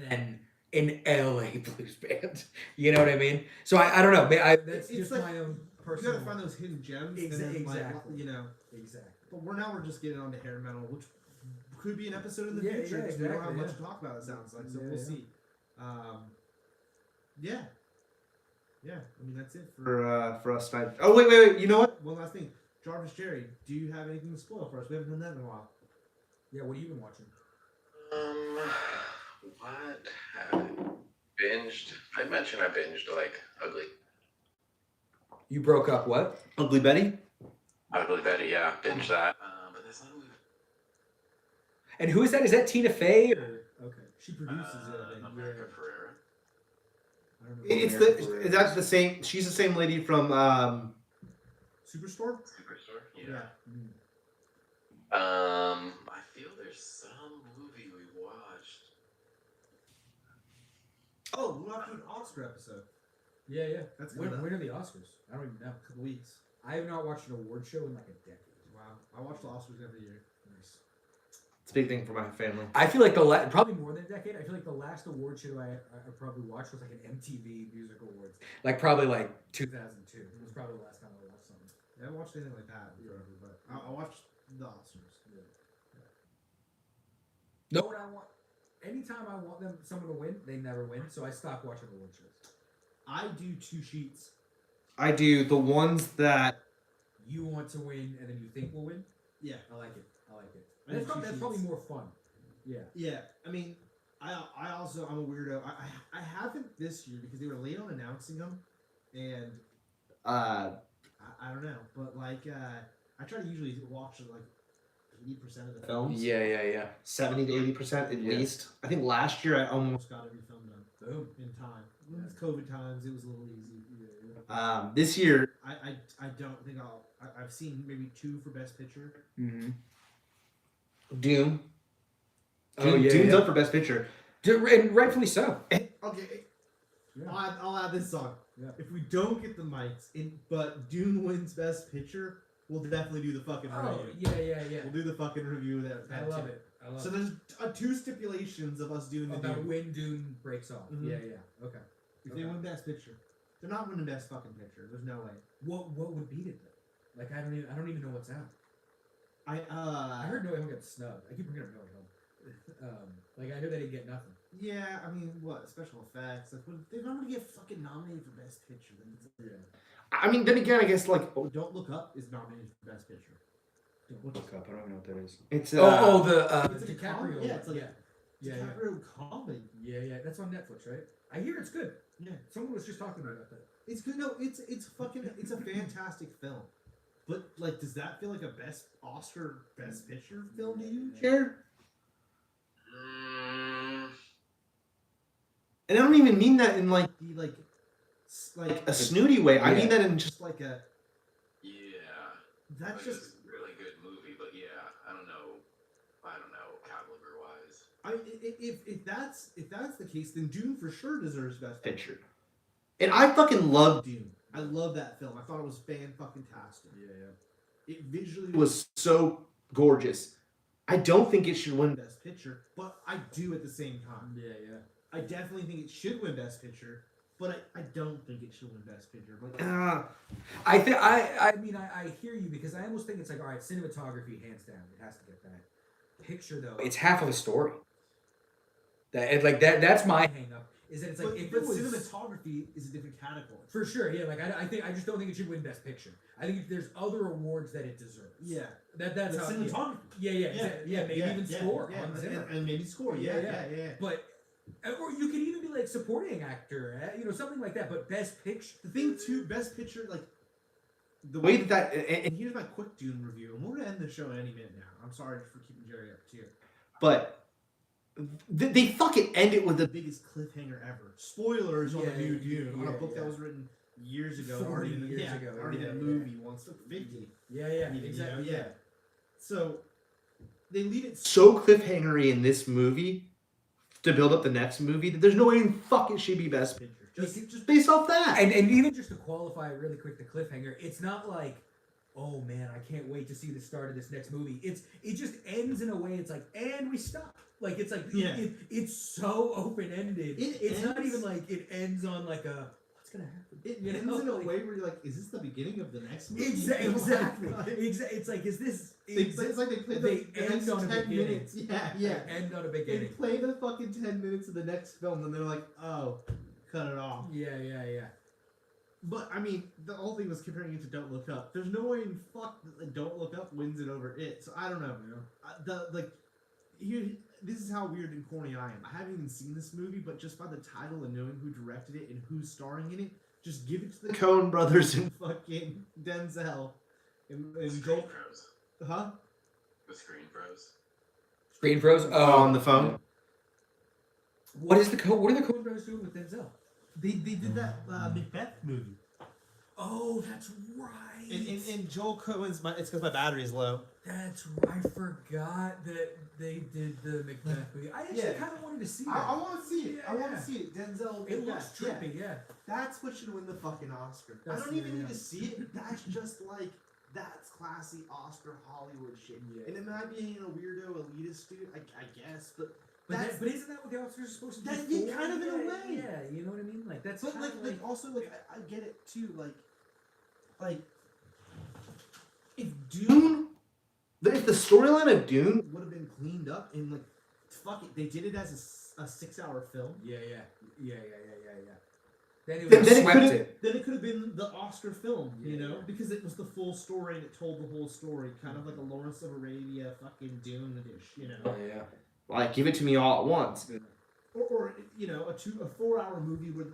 Speaker 2: than
Speaker 4: And an LA blues band. You know what I mean? So I don't know.
Speaker 2: that's
Speaker 1: It's
Speaker 2: just
Speaker 1: like-
Speaker 2: my own
Speaker 1: You
Speaker 2: personal.
Speaker 1: gotta find those hidden gems,
Speaker 2: Exa-
Speaker 1: and then
Speaker 2: exactly.
Speaker 1: like, you know.
Speaker 2: Exactly.
Speaker 1: But now we're just getting onto hair metal, which could be an episode in the
Speaker 2: Yeah,
Speaker 1: future
Speaker 2: yeah,
Speaker 1: because we don't have
Speaker 2: exactly,
Speaker 1: much to talk about. It sounds like, so
Speaker 2: Yeah,
Speaker 1: we'll
Speaker 2: yeah.
Speaker 1: see. Yeah. Yeah, I mean that's it for
Speaker 5: us tonight. Oh wait! You know what?
Speaker 1: one last thing. Jarvis Jerry, do you have anything to spoil for us? We haven't done that in a while.
Speaker 2: Yeah, what have you been watching?
Speaker 3: What have I binged? I mentioned I binged like Ugly
Speaker 4: You broke up what?
Speaker 5: Ugly Betty.
Speaker 3: Betty, yeah, binge that. But that's not a movie.
Speaker 4: And who is that? Is that Tina Fey? Or?
Speaker 2: Okay, she produces it. I think.
Speaker 3: America
Speaker 2: Yeah.
Speaker 3: Ferrera.
Speaker 2: I don't know.
Speaker 5: It's
Speaker 4: American
Speaker 5: the that's the same. She's the same lady from
Speaker 1: Superstore?
Speaker 3: Superstore. Yeah.
Speaker 2: Mm.
Speaker 3: I feel there's some movie we watched.
Speaker 1: Oh, we'll have to do an Oscar episode.
Speaker 2: Yeah, yeah.
Speaker 1: That's
Speaker 2: When
Speaker 1: coming up.
Speaker 2: are the Oscars? I don't even know.
Speaker 1: A couple weeks.
Speaker 2: I have not watched an award show in like a decade.
Speaker 1: Wow. I watch the Oscars every year.
Speaker 2: Nice.
Speaker 5: It's a big thing for my family.
Speaker 4: I feel like
Speaker 2: Probably
Speaker 4: probably
Speaker 2: more than a decade. I feel like the last award show I probably watched was like an MTV Music Awards,
Speaker 4: probably like
Speaker 2: 2002. It was probably the last time I watched something.
Speaker 1: I haven't watched anything like that forever, but I watched the Oscars.
Speaker 2: Yeah.
Speaker 4: No.
Speaker 2: Know what I want? Anytime I want someone to win, they never win. So I stopped watching award shows.
Speaker 1: I do 2 sheets.
Speaker 5: I do the ones that
Speaker 2: You want to win, and then you think will win.
Speaker 1: Yeah.
Speaker 2: I like it. I like it.
Speaker 1: I do
Speaker 2: That's
Speaker 1: two
Speaker 2: probably
Speaker 1: sheets.
Speaker 2: more fun. Yeah.
Speaker 1: Yeah, I mean, I also I'm a weirdo. I haven't this year because they were late on announcing them, and I don't know, but like I try to usually watch like 80% of the
Speaker 5: films.
Speaker 4: yeah.
Speaker 5: 70 to 80% at
Speaker 4: Yeah.
Speaker 5: least. I think last year I almost.
Speaker 1: almost got every film done
Speaker 2: Boom.
Speaker 1: in time. When it's COVID times, it was a little easy.
Speaker 5: This year
Speaker 1: I don't think I've seen maybe 2 for Best Picture.
Speaker 4: Mm-hmm.
Speaker 5: Doom.
Speaker 4: Oh, yeah,
Speaker 5: Doom's
Speaker 4: yeah.
Speaker 5: up for Best Picture.
Speaker 4: And rightfully so.
Speaker 1: Okay,
Speaker 2: Yeah.
Speaker 1: I'll add this song.
Speaker 2: Yeah.
Speaker 1: If we don't get the mics, but Dune wins Best Picture, we'll definitely do the fucking
Speaker 2: Oh,
Speaker 1: review.
Speaker 2: yeah.
Speaker 1: We'll do the fucking review of that.
Speaker 2: I love it. I love
Speaker 1: So
Speaker 2: it.
Speaker 1: there's 2 stipulations of us doing the
Speaker 2: About
Speaker 1: Dune.
Speaker 2: when Dune breaks off.
Speaker 1: Mhm.
Speaker 2: Yeah. Okay.
Speaker 1: If they win Best Picture, they're not winning Best fucking Picture. There's no way.
Speaker 2: What would beat it though? Like I don't even know what's out. I heard No Way Home got snubbed. I keep bringing up No Way Home. Like I heard they didn't get nothing.
Speaker 1: Yeah, I mean, what special effects? Like, they're not gonna get fucking nominated for Best Picture. Then
Speaker 2: Yeah.
Speaker 5: I mean, then again, I guess like
Speaker 1: Don't Look Up is nominated for Best Picture.
Speaker 4: Look up. I don't even know what that is.
Speaker 5: it's
Speaker 4: The
Speaker 1: It's like a
Speaker 2: DiCaprio.
Speaker 1: comedy. Yeah, it's like
Speaker 2: yeah.
Speaker 1: DiCaprio comedy.
Speaker 2: Yeah. That's on Netflix, right? I hear it's good.
Speaker 1: Yeah,
Speaker 2: Someone was just talking about that.
Speaker 1: it's good. No, it's a fantastic film. But like, does that feel like a Best Oscar Best Picture film to you, Jared? And I don't even mean that in like the like a snooty way. I
Speaker 4: Yeah.
Speaker 1: mean that in just like a
Speaker 3: Yeah.
Speaker 1: that's
Speaker 3: Like,
Speaker 1: just.
Speaker 3: it's a really good movie, but yeah, I don't know caliber wise.
Speaker 1: I mean, if that's the case, then Dune for sure deserves Best Picture.
Speaker 5: picture. And I fucking love
Speaker 1: Dune. I love that film. I thought it was fan-fucking-tastic.
Speaker 2: Yeah.
Speaker 1: It visually
Speaker 5: it was so gorgeous. I don't think it should win.
Speaker 1: Best Picture, but I do at the same time.
Speaker 2: Yeah.
Speaker 1: I definitely think it should win Best Picture, but I don't think it should win Best Picture. But
Speaker 4: I think
Speaker 2: I mean, I hear you because I almost think it's like, all right, cinematography, hands down, it has to get that. Picture though,
Speaker 4: it's half of a story. That's my
Speaker 2: hang up is that it's like
Speaker 1: but,
Speaker 2: if
Speaker 1: but
Speaker 2: it was
Speaker 1: cinematography is a different category.
Speaker 2: for sure, yeah. Like I just don't think it should win Best Picture. I think there's other awards that it deserves.
Speaker 1: Yeah,
Speaker 2: That's
Speaker 1: the
Speaker 2: how.
Speaker 1: cinematography.
Speaker 2: Yeah, maybe even score.
Speaker 1: yeah,
Speaker 2: Hans Zimmer.
Speaker 1: and maybe score. Yeah.
Speaker 2: But or you could even be like supporting actor, something like that. But Best Picture.
Speaker 1: The thing too, Best Picture, like the way that and here's my quick Dune review, and we're gonna end the show any minute now. I'm sorry for keeping Jerry up here.
Speaker 5: But they fucking end it with
Speaker 1: The
Speaker 5: the
Speaker 1: biggest cliffhanger ever. Spoilers on the new Dune, on a book
Speaker 2: yeah.
Speaker 1: that was written years ago.
Speaker 2: 40
Speaker 1: already
Speaker 2: years ago,
Speaker 1: already
Speaker 2: yeah,
Speaker 1: did a
Speaker 2: yeah.
Speaker 1: movie once, like 50.
Speaker 2: Yeah,
Speaker 1: Even,
Speaker 2: exactly.
Speaker 1: yeah. So they leave it
Speaker 5: so cliffhangery in this movie to build up the next movie that there's no way in fuck it should be Best Picture. Just based off that.
Speaker 2: And even just to qualify it really quick, the cliffhanger, it's not like, oh man, I can't wait to see the start of this next movie. It just ends in a way. It's like, and we stop. Like it's like it's so open ended. It's not even like it ends on like a what's gonna happen.
Speaker 1: It ends in a way where you're like, is this the beginning of the next movie?
Speaker 2: Exactly. It's like, is this?
Speaker 1: It's like they play the next
Speaker 2: end on a
Speaker 1: 10
Speaker 2: beginning.
Speaker 1: minutes. Yeah.
Speaker 2: They end on a
Speaker 1: They
Speaker 2: beginning.
Speaker 1: play the fucking 10 minutes of the next film, and they're like, oh, cut it off.
Speaker 2: Yeah.
Speaker 1: But I mean, the whole thing was comparing it to Don't Look Up. There's no way in fuck that Don't Look Up wins it over it. So I don't know. This is how weird and corny I am. I haven't even seen this movie, but just by the title and knowing who directed it and who's starring in it, just give it to the
Speaker 5: Coen brothers and
Speaker 1: fucking Denzel and
Speaker 3: Screen
Speaker 1: Joel.
Speaker 3: Pros.
Speaker 1: Huh?
Speaker 3: The Screen Pros.
Speaker 4: Screen Pros. Oh,
Speaker 5: on the phone.
Speaker 4: What are the Coen
Speaker 2: Brothers doing with Denzel?
Speaker 1: They did that Macbeth movie.
Speaker 2: Oh, that's right.
Speaker 1: And Joel Cohen's it's because my battery's low.
Speaker 2: That's I forgot that they did the Macbeth movie. I actually kind of wanted to see that.
Speaker 1: I want to see it.
Speaker 2: Yeah,
Speaker 1: I want to see it. Denzel.
Speaker 2: It looks trippy. Yeah.
Speaker 1: That's what should win the fucking Oscar. I
Speaker 2: That's-
Speaker 1: don't even
Speaker 2: yeah.
Speaker 1: need to see it. That's just like that's classy Oscar Hollywood shit.
Speaker 2: Yeah.
Speaker 1: And it might be a weirdo elitist dude, I guess, but
Speaker 2: But isn't that what the Oscars are supposed to
Speaker 1: That-
Speaker 2: do?
Speaker 1: yeah, kind of in a way.
Speaker 2: Yeah, you know what I mean? Like that's
Speaker 1: but
Speaker 2: kinda
Speaker 1: like also like I get it too. Like if Dune
Speaker 5: If the storyline of Dune,
Speaker 1: would have been cleaned up and like fuck it, they did it as a 6-hour film.
Speaker 2: Yeah. Then it
Speaker 5: Then
Speaker 2: was
Speaker 5: it
Speaker 4: swept
Speaker 5: could've-
Speaker 4: it.
Speaker 1: Then it could have been the Oscar film, you
Speaker 2: Yeah,
Speaker 1: know,
Speaker 2: yeah.
Speaker 1: because it was the full story and it told the whole story, kind of like a Lawrence of Arabia fucking Dune-ish, you know,
Speaker 4: Oh, yeah.
Speaker 5: like, give it to me all at once.
Speaker 1: or you know, a 4-hour movie with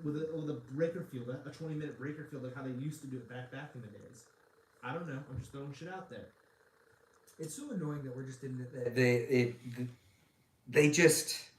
Speaker 1: a breaker field, a 20-minute breaker field, like how they used to do it back in the days. I don't know. I'm just throwing shit out there.
Speaker 2: It's so annoying that we're just in that.
Speaker 4: They just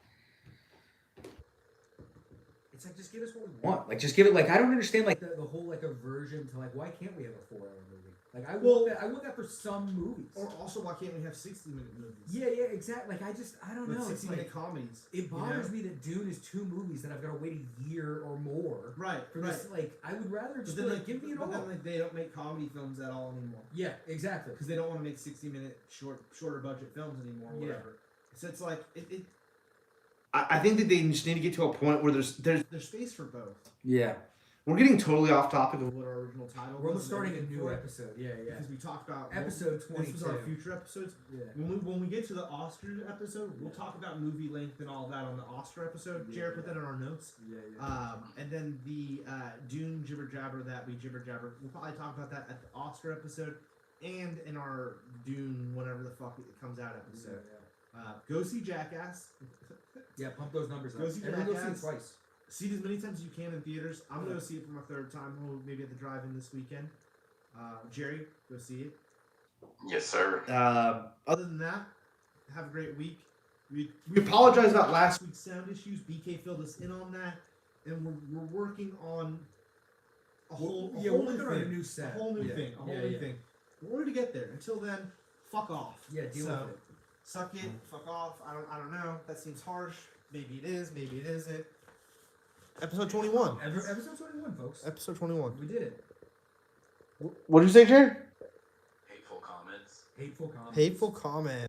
Speaker 2: It's like just give us what we
Speaker 4: want. Like, just give it. Like, I don't understand. Like,
Speaker 2: the whole like aversion to like why can't we have a 4-hour movie? Like I
Speaker 1: Well-
Speaker 2: want that for some movies.
Speaker 1: Or also, why can't we have 60-minute movies?
Speaker 2: yeah, exactly. Like I don't
Speaker 1: With
Speaker 2: know. It's
Speaker 1: 60-minute
Speaker 2: like
Speaker 1: comedies.
Speaker 2: it bothers
Speaker 1: you know?
Speaker 2: me that Dune is 2 movies that I've got to wait a year or more
Speaker 1: Right,
Speaker 2: for
Speaker 1: right.
Speaker 2: this. Like I would rather
Speaker 1: But
Speaker 2: just
Speaker 1: then,
Speaker 2: like give me it all.
Speaker 1: but then they don't make comedy films at all anymore.
Speaker 2: Yeah, exactly.
Speaker 1: Because they don't want to make 60-minute shorter budget films anymore, or
Speaker 2: Yeah.
Speaker 1: whatever. So it's like
Speaker 5: I think that they just need to get to a point where there's
Speaker 1: there's space for both.
Speaker 4: yeah.
Speaker 5: we're getting totally off topic of
Speaker 1: What our original title
Speaker 2: We're
Speaker 1: was.
Speaker 2: almost starting a
Speaker 1: and
Speaker 2: new
Speaker 1: for it,
Speaker 2: episode. Yeah.
Speaker 1: Because we talked about
Speaker 2: Episode
Speaker 1: This was our
Speaker 2: 22.
Speaker 1: future episodes.
Speaker 2: Yeah.
Speaker 1: When we get to the Oscar episode, we'll talk about movie length and all that on the Oscar episode.
Speaker 2: Yeah,
Speaker 1: Jared put
Speaker 2: yeah.
Speaker 1: that in our notes.
Speaker 2: Yeah.
Speaker 1: And then the Dune jibber jabber that we jibber jabber, we'll probably talk about that at the Oscar episode and in our Dune whenever the fuck it comes out episode. Go see Jackass.
Speaker 2: Yeah, pump those numbers up.
Speaker 1: Go see
Speaker 2: Everyone go see it
Speaker 1: Jackass.
Speaker 2: twice.
Speaker 1: See it as many times as you can in theaters. I'm gonna go see it for my 3rd time. Maybe at the drive-in this weekend. Jerry, go see it.
Speaker 3: Yes, sir.
Speaker 1: Other than that, have a great week.
Speaker 5: we apologize about last
Speaker 1: Week's sound issues. BK filled us in on that, and we're working on a whole
Speaker 2: we're
Speaker 1: new
Speaker 2: working on a
Speaker 1: thing.
Speaker 2: new set.
Speaker 1: A whole new
Speaker 2: Yeah.
Speaker 1: thing. A whole
Speaker 2: Yeah,
Speaker 1: new
Speaker 2: yeah.
Speaker 1: thing. We're going to get there. Until then, fuck off.
Speaker 2: Yeah, deal
Speaker 1: So,
Speaker 2: with it.
Speaker 1: Suck it. Fuck off. I don't know. That seems harsh. Maybe it is. Maybe it isn't. Episode 21.
Speaker 2: Episode 21, folks.
Speaker 1: Episode 21.
Speaker 2: We did it.
Speaker 5: What did you say, Jared?
Speaker 3: Hateful comments.
Speaker 2: Hateful comments.
Speaker 1: Hateful comment.